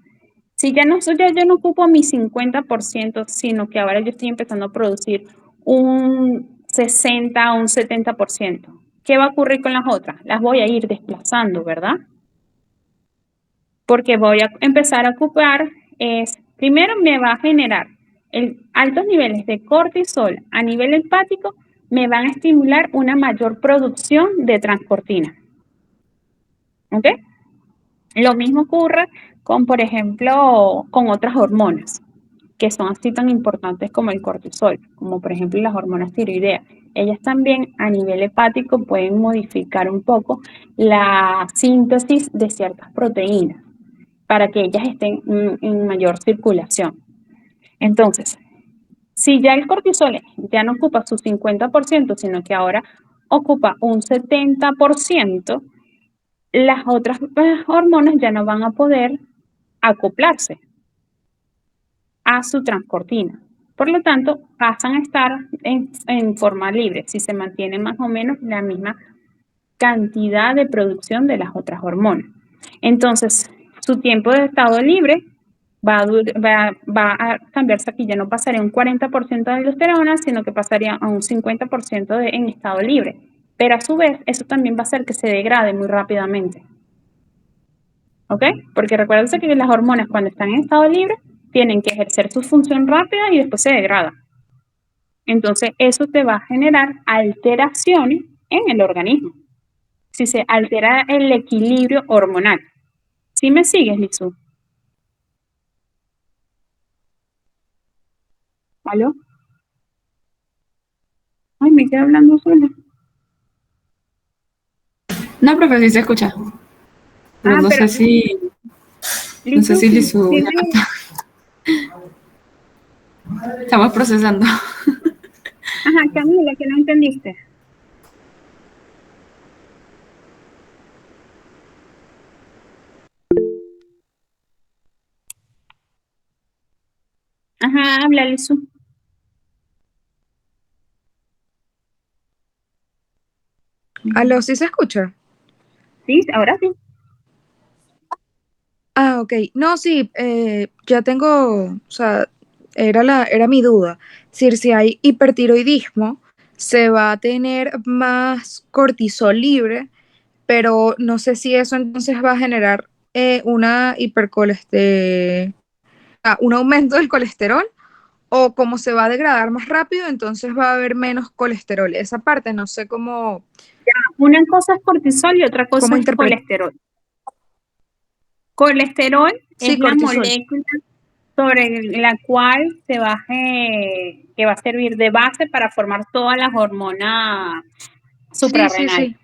Si ya no, ya yo no ocupo mi 50%, sino que ahora yo estoy empezando a producir un 60 o un 70%. ¿Qué va a ocurrir con las otras? Las voy a ir desplazando, ¿verdad? Porque voy a empezar a ocupar, primero me va a generar altos niveles de cortisol a nivel hepático, me van a estimular una mayor producción de transportina. ¿Ok? Lo mismo ocurre con, por ejemplo, con otras hormonas que son así tan importantes como el cortisol, como por ejemplo las hormonas tiroideas. Ellas también a nivel hepático pueden modificar un poco la síntesis de ciertas proteínas para que ellas estén en mayor circulación. Entonces, si ya el cortisol ya no ocupa su 50%, sino que ahora ocupa un 70%, las otras hormonas ya no van a poder acoplarse a su transcortina. Por lo tanto, pasan a estar en forma libre si se mantiene más o menos la misma cantidad de producción de las otras hormonas. Entonces, su tiempo de estado libre va a cambiarse aquí, ya no pasaría un 40% de aldosterona, sino que pasaría a un 50% en estado libre. Pero a su vez, eso también va a hacer que se degrade muy rápidamente. ¿Ok? Porque recuérdense que las hormonas cuando están en estado libre tienen que ejercer su función rápida y después se degrada. Entonces, eso te va a generar alteraciones en el organismo. Si se altera el equilibrio hormonal. ¿Sí me sigues, Lizu? ¿Aló? Ay, me quedé hablando sola. No, profe, sí se escucha. Pero Ah, no pero sé si, no sé Lizu, si Lizu ya dime. estamos procesando. Ajá, Camila, que no entendiste. Ajá, habla, Lizu. ¿aló, sí se escucha? Sí, ahora sí. Ah, ok. No, sí, ya tengo, o sea, era mi duda. Es decir, si hay hipertiroidismo, se va a tener más cortisol libre, pero no sé si eso entonces va a generar una un aumento del colesterol, o como se va a degradar más rápido, entonces va a haber menos colesterol. Esa parte no sé Una cosa es cortisol y otra cosa cómo es interpretar. colesterol. Colesterol es Sí, la cortisol. molécula sobre la cual que va a servir de base para formar todas las hormonas Sí, sí, suprarrenales. sí.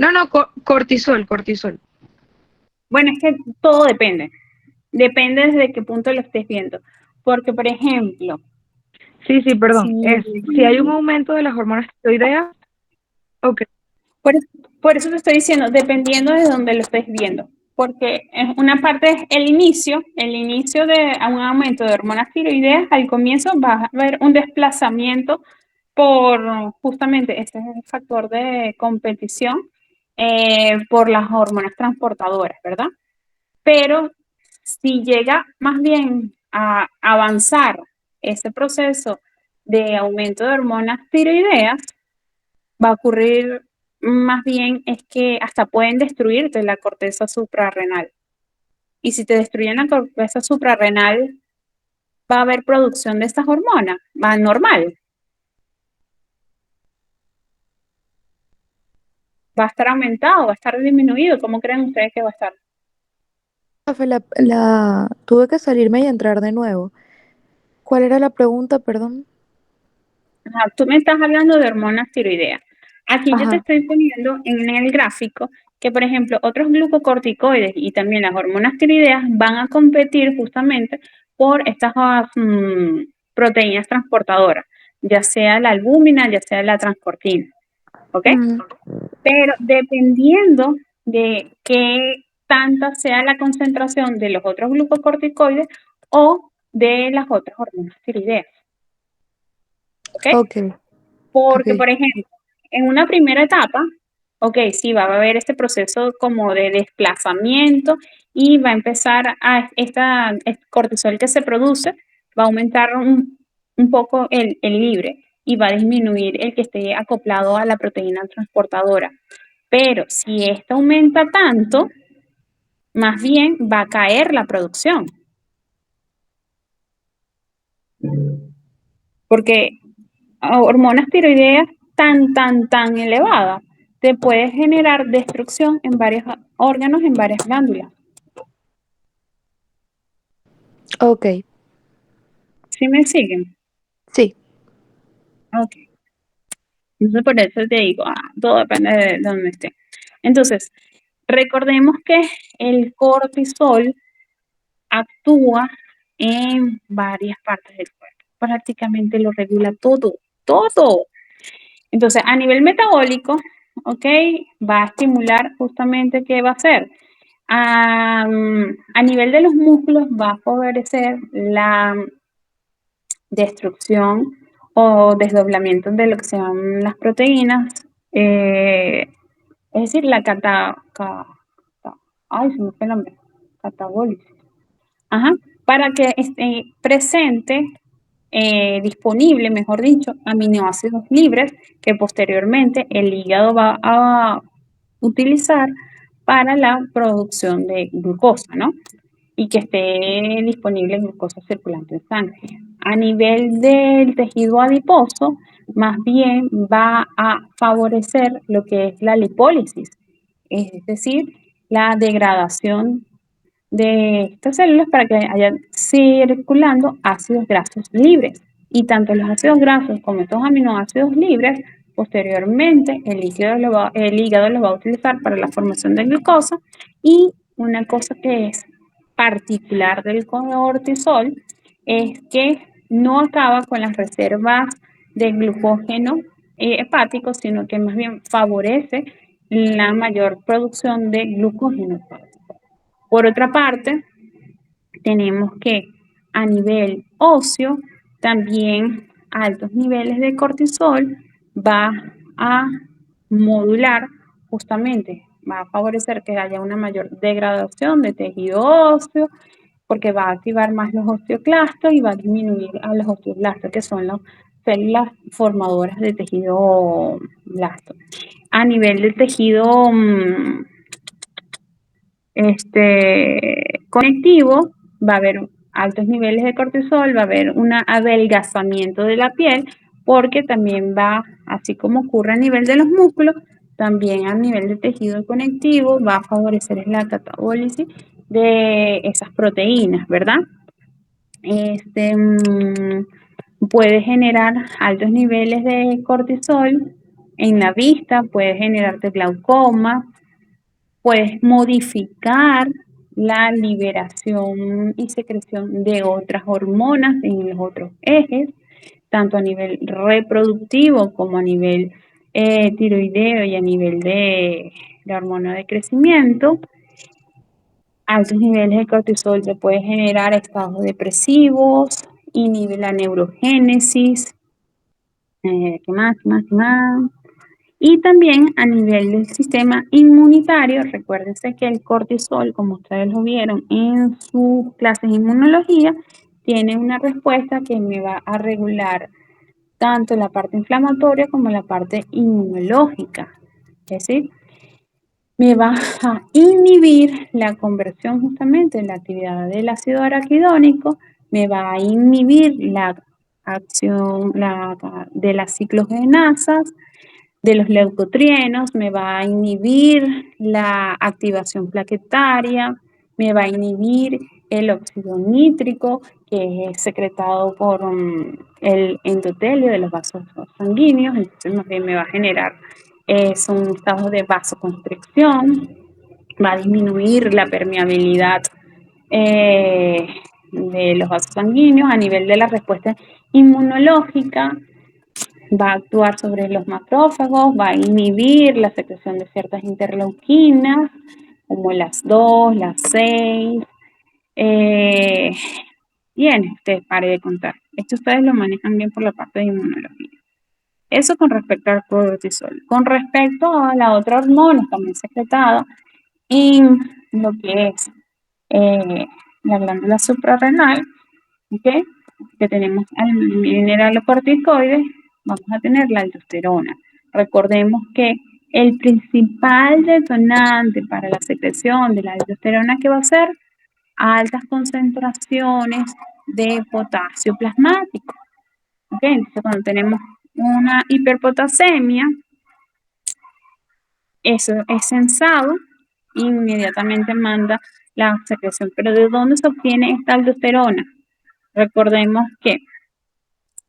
No, cortisol, cortisol. Bueno, es que todo depende. Depende desde qué punto lo estés viendo. Porque, por ejemplo, Sí, perdón. Si hay un si aumento de las hormonas tiroideas, ok. Por, por eso te estoy diciendo, dependiendo de dónde lo estés viendo, porque una parte es el inicio de un aumento de hormonas tiroideas, al comienzo vas a ver un desplazamiento por justamente ese es el factor de competición por las hormonas transportadoras, ¿verdad? Pero si llega más bien a avanzar ese proceso de aumento de hormonas tiroideas, va a ocurrir más bien es que hasta pueden destruirte la corteza suprarrenal. Y si te destruyen la corteza suprarrenal, va a haber producción de estas hormonas, va normal, va a estar aumentado, va a estar disminuido. ¿Cómo creen ustedes que va a estar? Mafe, tuve que salirme y entrar de nuevo. ¿Cuál era la pregunta, perdón? Ajá, tú me estás hablando de hormonas tiroideas. Aquí yo te Ajá. estoy poniendo en el gráfico que, por ejemplo, otros glucocorticoides y también las hormonas tiroideas van a competir justamente por estas proteínas transportadoras, ya sea la albúmina, ya sea la transportina. ¿Ok? Mm, Pero dependiendo de qué tanta sea la concentración de los otros glucocorticoides o de las otras hormonas tiroideas. ¿Ok? ok, ok. Porque, por ejemplo, en una primera etapa, ok, sí, va a haber este proceso como de desplazamiento y va a empezar a este cortisol que se produce, va a aumentar un poco el libre y va a disminuir el que esté acoplado a la proteína transportadora. Pero si esto aumenta tanto, más bien va a caer la producción, porque hormonas tiroideas tan elevadas te puede generar destrucción en varios órganos, en varias glándulas. Ok, ¿Sí me siguen? sí, Ok. Entonces por eso te digo, todo depende de dónde esté. Entonces, recordemos que el cortisol actúa en varias partes del cuerpo. Prácticamente lo regula todo, todo. Entonces, a nivel metabólico, ¿ok? Va a estimular justamente qué va a hacer. A nivel de los músculos va a favorecer la destrucción o desdoblamiento de lo que sean las proteínas, es decir, ay, se me fue el nombre, catabólisis. Ajá, para que esté presente, disponible, mejor dicho, aminoácidos libres que posteriormente el hígado va a utilizar para la producción de glucosa, ¿no? Y que esté disponible glucosa circulante en sangre. A nivel del tejido adiposo, más bien va a favorecer lo que es la lipólisis, es decir, la degradación de estas células para que hayan circulando ácidos grasos libres. Y tanto los ácidos grasos como estos aminoácidos libres, posteriormente el hígado los va a utilizar para la formación de glucosa. Y una cosa que es particular del cortisol es que no acaba con las reservas de glucógeno hepático, sino que más bien favorece la mayor producción de glucógeno hepático. Por otra parte, tenemos que a nivel óseo, también altos niveles de cortisol va a modular justamente, va a favorecer que haya una mayor degradación de tejido óseo, porque va a activar más los osteoclastos y va a disminuir a los osteoblastos, que son las células formadoras de tejido blasto. A nivel del tejido conectivo, va a haber altos niveles de cortisol, va a haber un adelgazamiento de la piel, porque también va, así como ocurre a nivel de los músculos, también a nivel de tejido conectivo va a favorecer la catabólisis de esas proteínas, ¿verdad? Puede generar altos niveles de cortisol en la vista, puede generarte glaucoma, puedes modificar la liberación y secreción de otras hormonas en los otros ejes, tanto a nivel reproductivo como a nivel tiroideo y a nivel de la hormona de crecimiento. Altos niveles de cortisol te puede generar estados depresivos, inhibe la neurogénesis, ¿qué más? ¿Qué más? ¿Qué más? Y también a nivel del sistema inmunitario, recuérdense que el cortisol, como ustedes lo vieron en sus clases de inmunología, tiene una respuesta que me va a regular tanto la parte inflamatoria como la parte inmunológica. Es decir, me va a inhibir la conversión justamente de la actividad del ácido araquidónico, me va a inhibir la acción de las ciclogenasas, de los leucotrienos, me va a inhibir la activación plaquetaria, me va a inhibir el óxido nítrico que es secretado por el endotelio de los vasos sanguíneos, entonces más bien me va a generar un estado de vasoconstricción, va a disminuir la permeabilidad de los vasos sanguíneos a nivel de la respuesta inmunológica, va a actuar sobre los macrófagos, va a inhibir la secreción de ciertas interleuquinas, como las 2, las 6. Bien, ustedes pare de contar. Esto ustedes lo manejan bien por la parte de inmunología. Eso con respecto al cortisol. Con respecto a la otra hormona también secretada en lo que es la glándula suprarrenal, ¿ok? Que tenemos al mineralocorticoides, vamos a tener la aldosterona. Recordemos que el principal detonante para la secreción de la aldosterona, ¿qué va a ser? Altas concentraciones de potasio plasmático. ¿Ok? Entonces, cuando tenemos una hiperpotasemia, eso es sensado, inmediatamente manda la secreción. Pero ¿de dónde se obtiene esta aldosterona? Recordemos que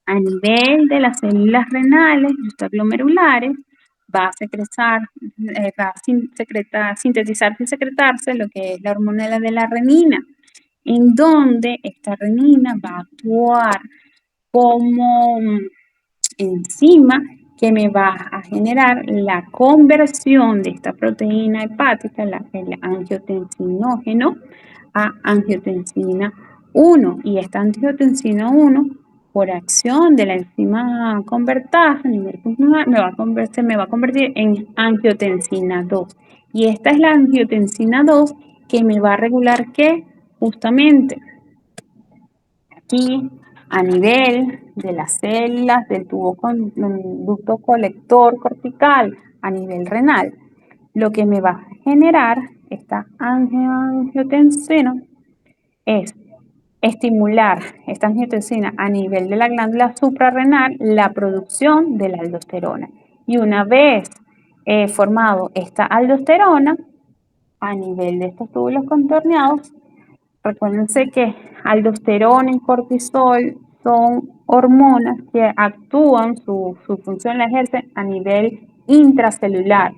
a nivel de las células renales glomerulares va a sintetizarse y secretarse lo que es la hormona de la renina, en donde esta renina va a actuar como enzima que me va a generar la conversión de esta proteína hepática, el angiotensinógeno, a angiotensina 1. Y esta angiotensina 1, por acción de la enzima convertasa a nivel pulmonar, se me va a convertir en angiotensina 2. Y esta es la angiotensina 2 que me va a regular que justamente aquí a nivel de las células del ducto colector cortical a nivel renal, lo que me va a generar esta angiotensina es estimular esta angiotensina a nivel de la glándula suprarrenal la producción de la aldosterona. Y una vez formado esta aldosterona a nivel de estos túbulos contorneados, recuérdense que aldosterona y cortisol son hormonas que actúan, su función la ejercen a nivel intracelular,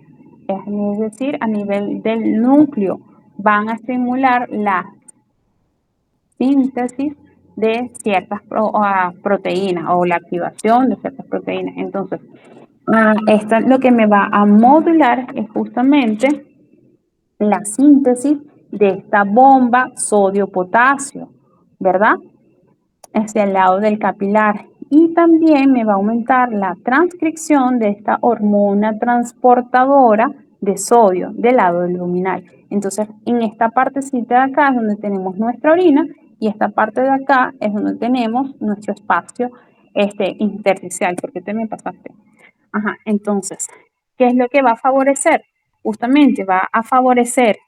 es decir, a nivel del núcleo. Van a estimular la síntesis de ciertas proteínas o la activación de ciertas proteínas. Entonces, esto lo que me va a modular es justamente la síntesis de esta bomba sodio-potasio, ¿verdad? Hacia el lado del capilar. Y también me va a aumentar la transcripción de esta hormona transportadora de sodio del lado luminal. Entonces, en esta partecita de acá es donde tenemos nuestra orina y esta parte de acá es donde tenemos nuestro espacio intersticial. ¿Por qué te me pasaste? Ajá, entonces, ¿qué es lo que va a favorecer? Justamente va a favorecer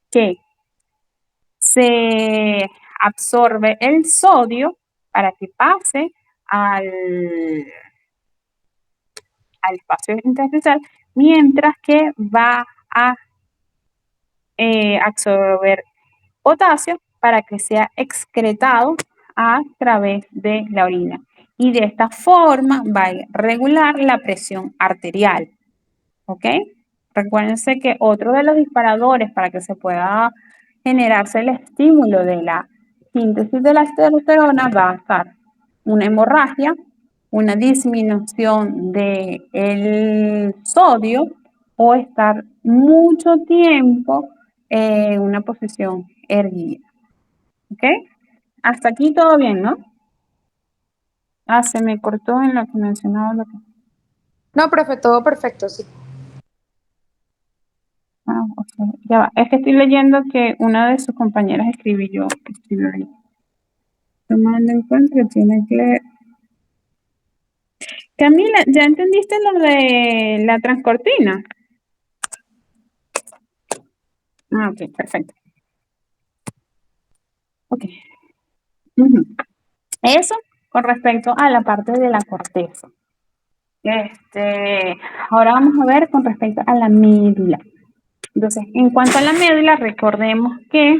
que se absorbe el sodio para que pase al, al espacio intersticial, mientras que va a absorber potasio para que sea excretado a través de la orina. y de esta forma va a regular la presión arterial. ¿Ok? Recuérdense que otro de los disparadores para que se pueda generarse el estímulo de la síntesis de la testosterona va a estar una hemorragia, una disminución del sodio o estar mucho tiempo en una posición erguida. ¿Ok? Hasta aquí todo bien, ¿no? Ah, se me cortó en lo que mencionaba. No, profe, todo perfecto, sí. Ah, ok. Ya va. Es que estoy leyendo que una de sus compañeras escribió ahí. Tomando en cuenta que tiene que... Camila, ¿ya entendiste lo de la transcortina? Ah, ok, perfecto. Ok. Ujú. Eso con respecto a la parte de la corteza. Ahora vamos a ver con respecto a la médula. Entonces, en cuanto a la médula, recordemos que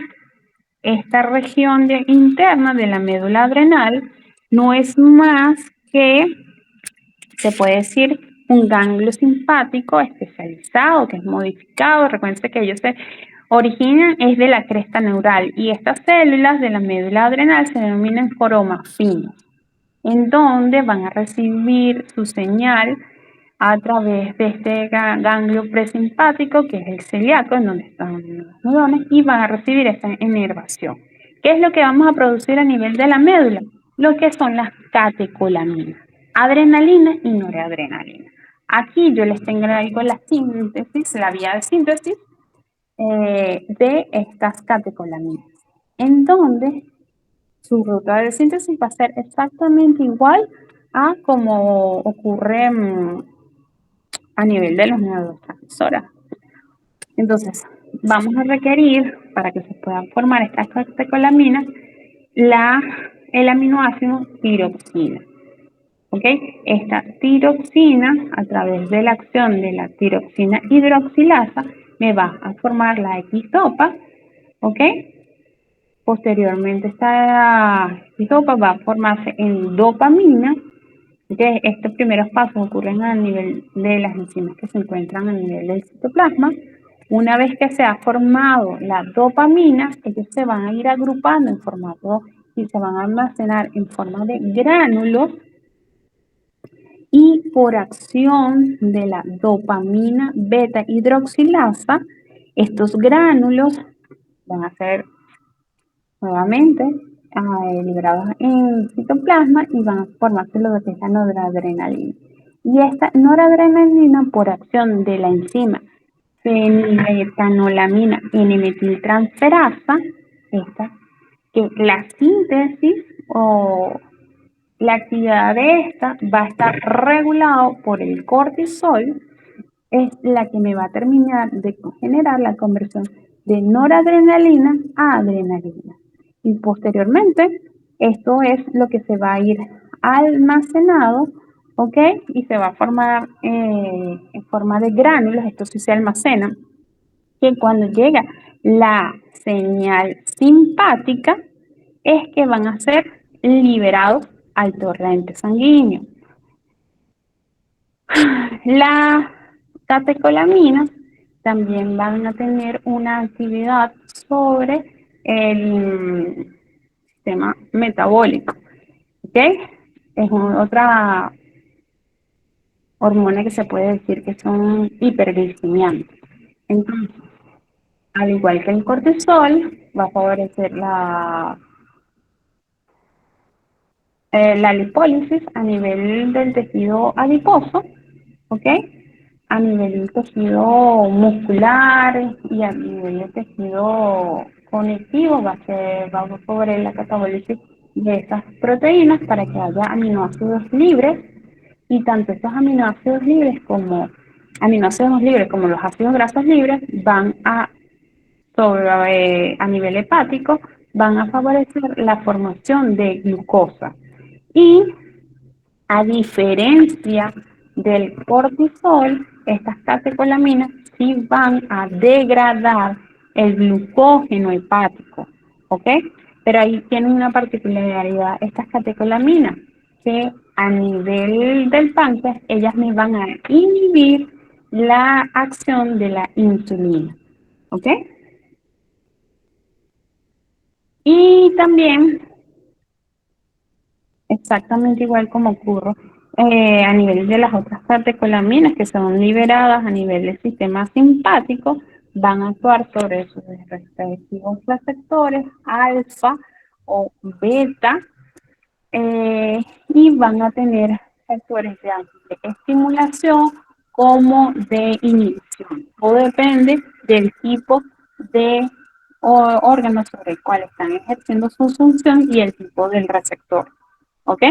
esta región interna de la médula adrenal no es más que, se puede decir, un ganglio simpático especializado, que es modificado. Recuerden que ellos se originan es de la cresta neural y estas células de la médula adrenal se denominan cromafinos, en donde van a recibir su señal a través de este ganglio presimpático, que es el celíaco, en donde están los neurones, y van a recibir esta inervación. ¿Qué es lo que vamos a producir a nivel de la médula? Lo que son las catecolaminas, adrenalina y noradrenalina. Aquí yo les tengo algo la síntesis, la vía de síntesis de estas catecolaminas, en donde su ruta de síntesis va a ser exactamente igual a como ocurre a nivel de los neurotransmisores. Entonces, vamos a requerir, para que se puedan formar estas catecolaminas, el aminoácido tiroxina. ¿Ok? Esta tiroxina, a través de la acción de la tiroxina hidroxilasa, me va a formar la X-dopa. ¿Ok? Posteriormente, esta X-dopa va a formarse en dopamina. Entonces, estos primeros pasos ocurren a nivel de las enzimas que se encuentran a nivel del citoplasma. Una vez que se ha formado la dopamina, ellos se van a ir agrupando en formato y se van a almacenar en forma de gránulos, y por acción de la dopamina beta hidroxilasa, estos gránulos van a ser nuevamente liberados en citoplasma y van a formarse lo que es la noradrenalina. Y esta noradrenalina, por acción de la enzima feniletolamina N-metiltransferasa, que la síntesis o la actividad de esta va a estar regulado por el cortisol, es la que me va a terminar de generar la conversión de noradrenalina a adrenalina. Y posteriormente, esto es lo que se va a ir almacenado, ¿ok? Y se va a formar en forma de gránulos, esto sí se almacena, que cuando llega la señal simpática, es que van a ser liberados al torrente sanguíneo. Las catecolaminas también van a tener una actividad sobre el sistema metabólico. ¿Ok? Es otra hormona que se puede decir que son hiperglicemiantes. Entonces, al igual que el cortisol, va a favorecer la lipólisis a nivel del tejido adiposo, ¿ok? A nivel del tejido muscular y a nivel del tejido conectivo va a favorecer la catabólisis de estas proteínas para que haya aminoácidos libres, y tanto estos aminoácidos libres como los ácidos grasos libres van a nivel hepático, van a favorecer la formación de glucosa. Y a diferencia del cortisol, estas catecolaminas sí van a degradar el glucógeno hepático, ¿ok? Pero ahí tienen una particularidad estas catecolaminas, que a nivel del páncreas, ellas me van a inhibir la acción de la insulina. ¿Ok? Y también, exactamente igual como ocurre a nivel de las otras catecolaminas que son liberadas a nivel del sistema simpático, van a actuar sobre sus respectivos receptores alfa o beta, y van a tener factores tanto de estimulación como de inhibición. O depende del tipo de órgano sobre el cual están ejerciendo su función y el tipo del receptor. ¿Ok?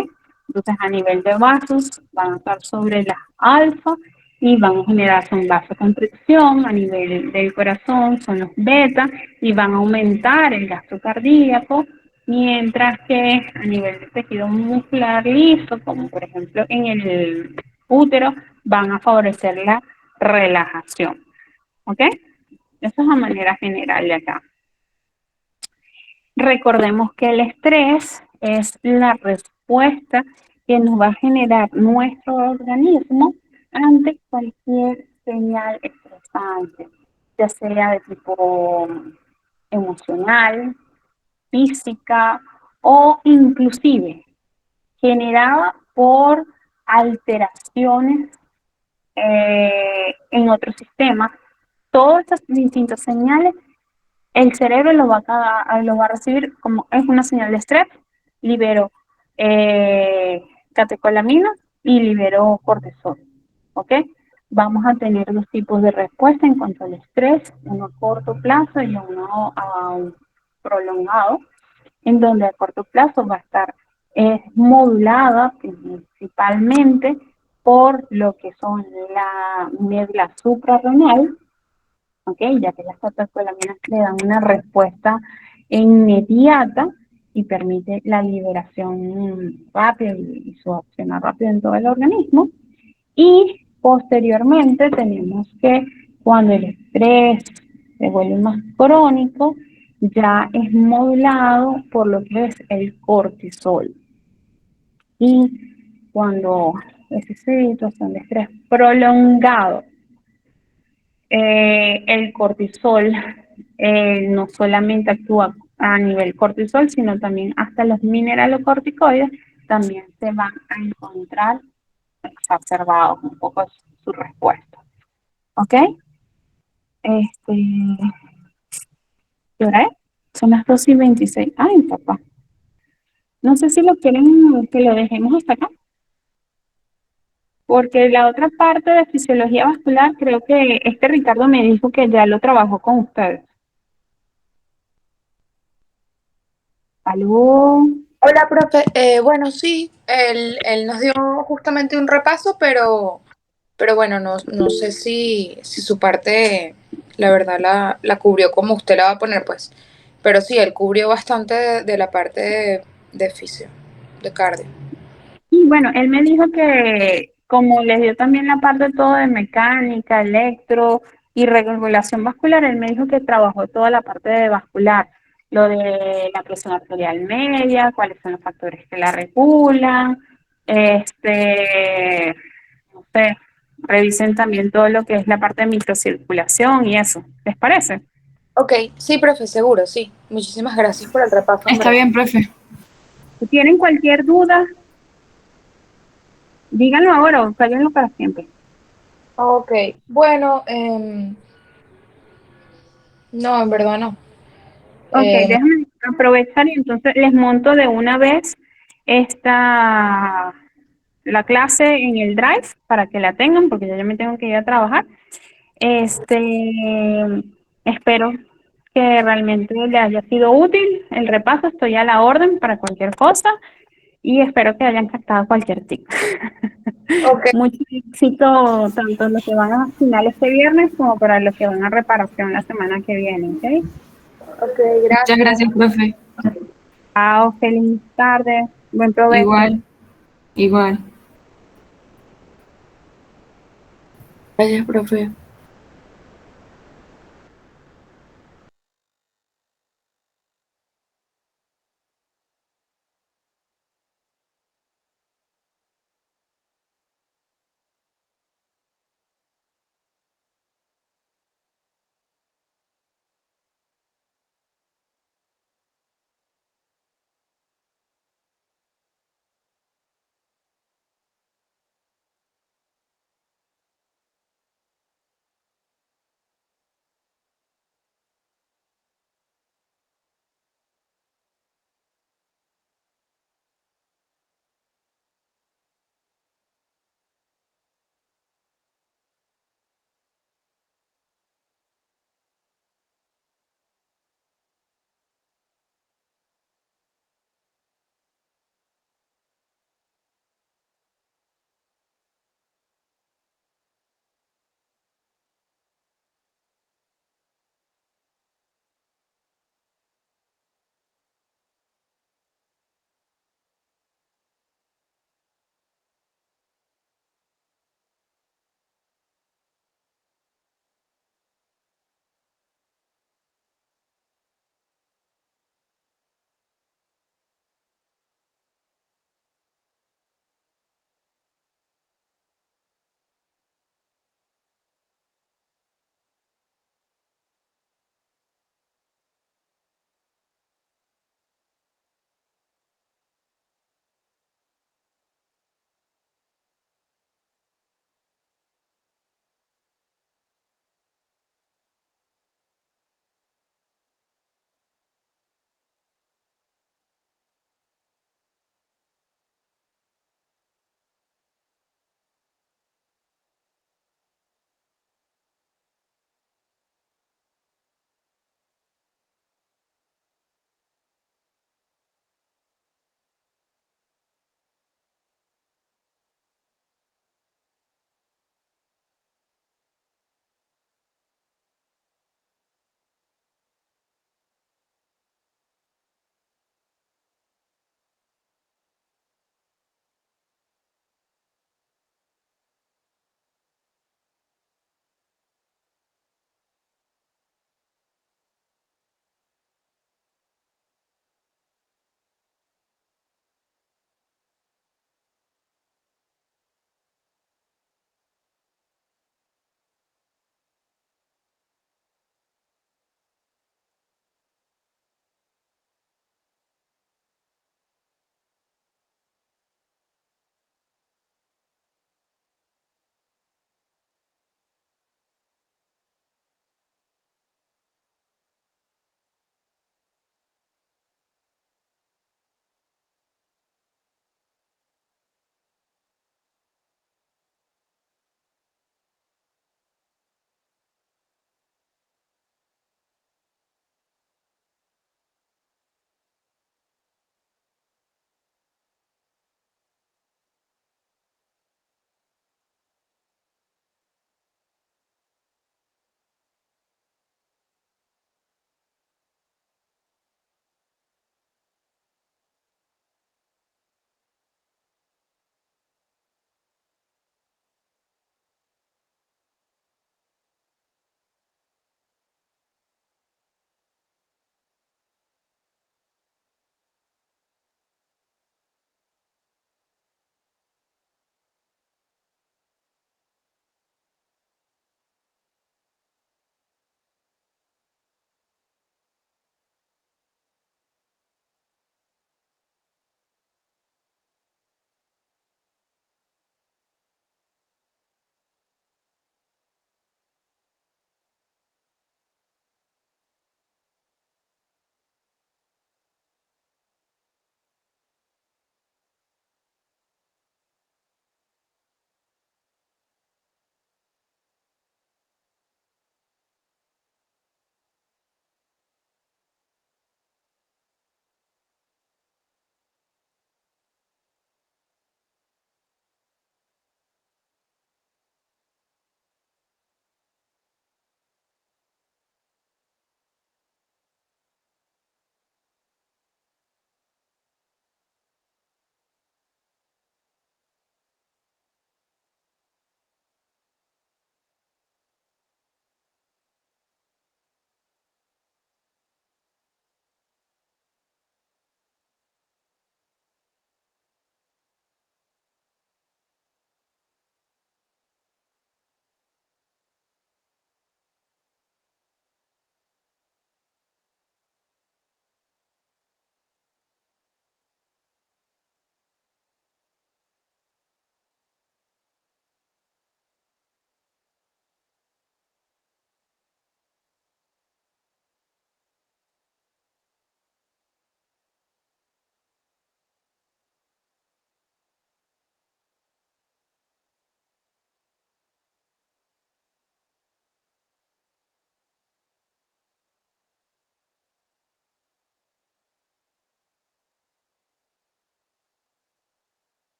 Entonces, a nivel de vasos, van a estar sobre las alfa y van a generarse un vasoconstricción. A nivel del corazón, son los beta y van a aumentar el gasto cardíaco. Mientras que a nivel de tejido muscular liso, como por ejemplo en el útero, van a favorecer la relajación. ¿Ok? Eso es a manera general de acá. Recordemos que el estrés es la respuesta que nos va a generar nuestro organismo ante cualquier señal estresante, ya sea de tipo emocional, física o inclusive generada por alteraciones en otro sistema. Todas estas distintas señales el cerebro lo va a recibir como es una señal de estrés, libero catecolaminas y libero cortisol. ¿Ok? Vamos a tener dos tipos de respuesta en cuanto al estrés, uno a corto plazo y uno a un prolongado, en donde a corto plazo va a estar modulada principalmente por lo que son la médula suprarrenal, ¿ok? Ya que las catecolaminas le dan una respuesta inmediata y permite la liberación rápida y su acción rápida en todo el organismo. Y posteriormente tenemos que cuando el estrés se vuelve más crónico, ya es modulado por lo que es el cortisol. Y cuando es esa situación de estrés prolongado, el cortisol no solamente actúa a nivel cortisol, sino también hasta los mineralocorticoides también se van a encontrar exacerbados un poco su respuesta. ¿Ok? ¿Qué hora es? Son las 2:26. Ay, papá. No sé si lo quieren que lo dejemos hasta acá. Porque la otra parte de fisiología vascular, creo que Ricardo me dijo que ya lo trabajó con ustedes. ¿Aló? Hola, profe. Bueno, sí, él nos dio justamente un repaso, pero bueno, no sé si su parte, la verdad, la cubrió como usted la va a poner, pues. Pero sí, él cubrió bastante de la parte de fisio, de cardio. Y bueno, él me dijo que como les dio también la parte todo de mecánica, electro y regulación vascular, él me dijo que trabajó toda la parte de vascular, lo de la presión arterial media, cuáles son los factores que la regulan, no sé, revisen también todo lo que es la parte de microcirculación y eso. ¿Les parece? Ok, sí, profe, seguro, sí. Muchísimas gracias por el repaso, en Está verdad. bien, profe. Si tienen cualquier duda, díganlo ahora o cállenlo para siempre. Ok, bueno, no, en verdad no. Ok, Eh, déjame aprovechar y entonces les monto de una vez la clase en el Drive para que la tengan porque ya yo me tengo que ir a trabajar. Espero que realmente les haya sido útil el repaso. Estoy a la orden para cualquier cosa y espero que hayan captado cualquier tip. ok, Mucho éxito tanto los que van a final este viernes como para los que van a reparación la semana que viene, ¿ok? ok, Muchas gracias. gracias, profe. Chao, feliz tarde, buen provecho. Igual, igual. Gracias, profe.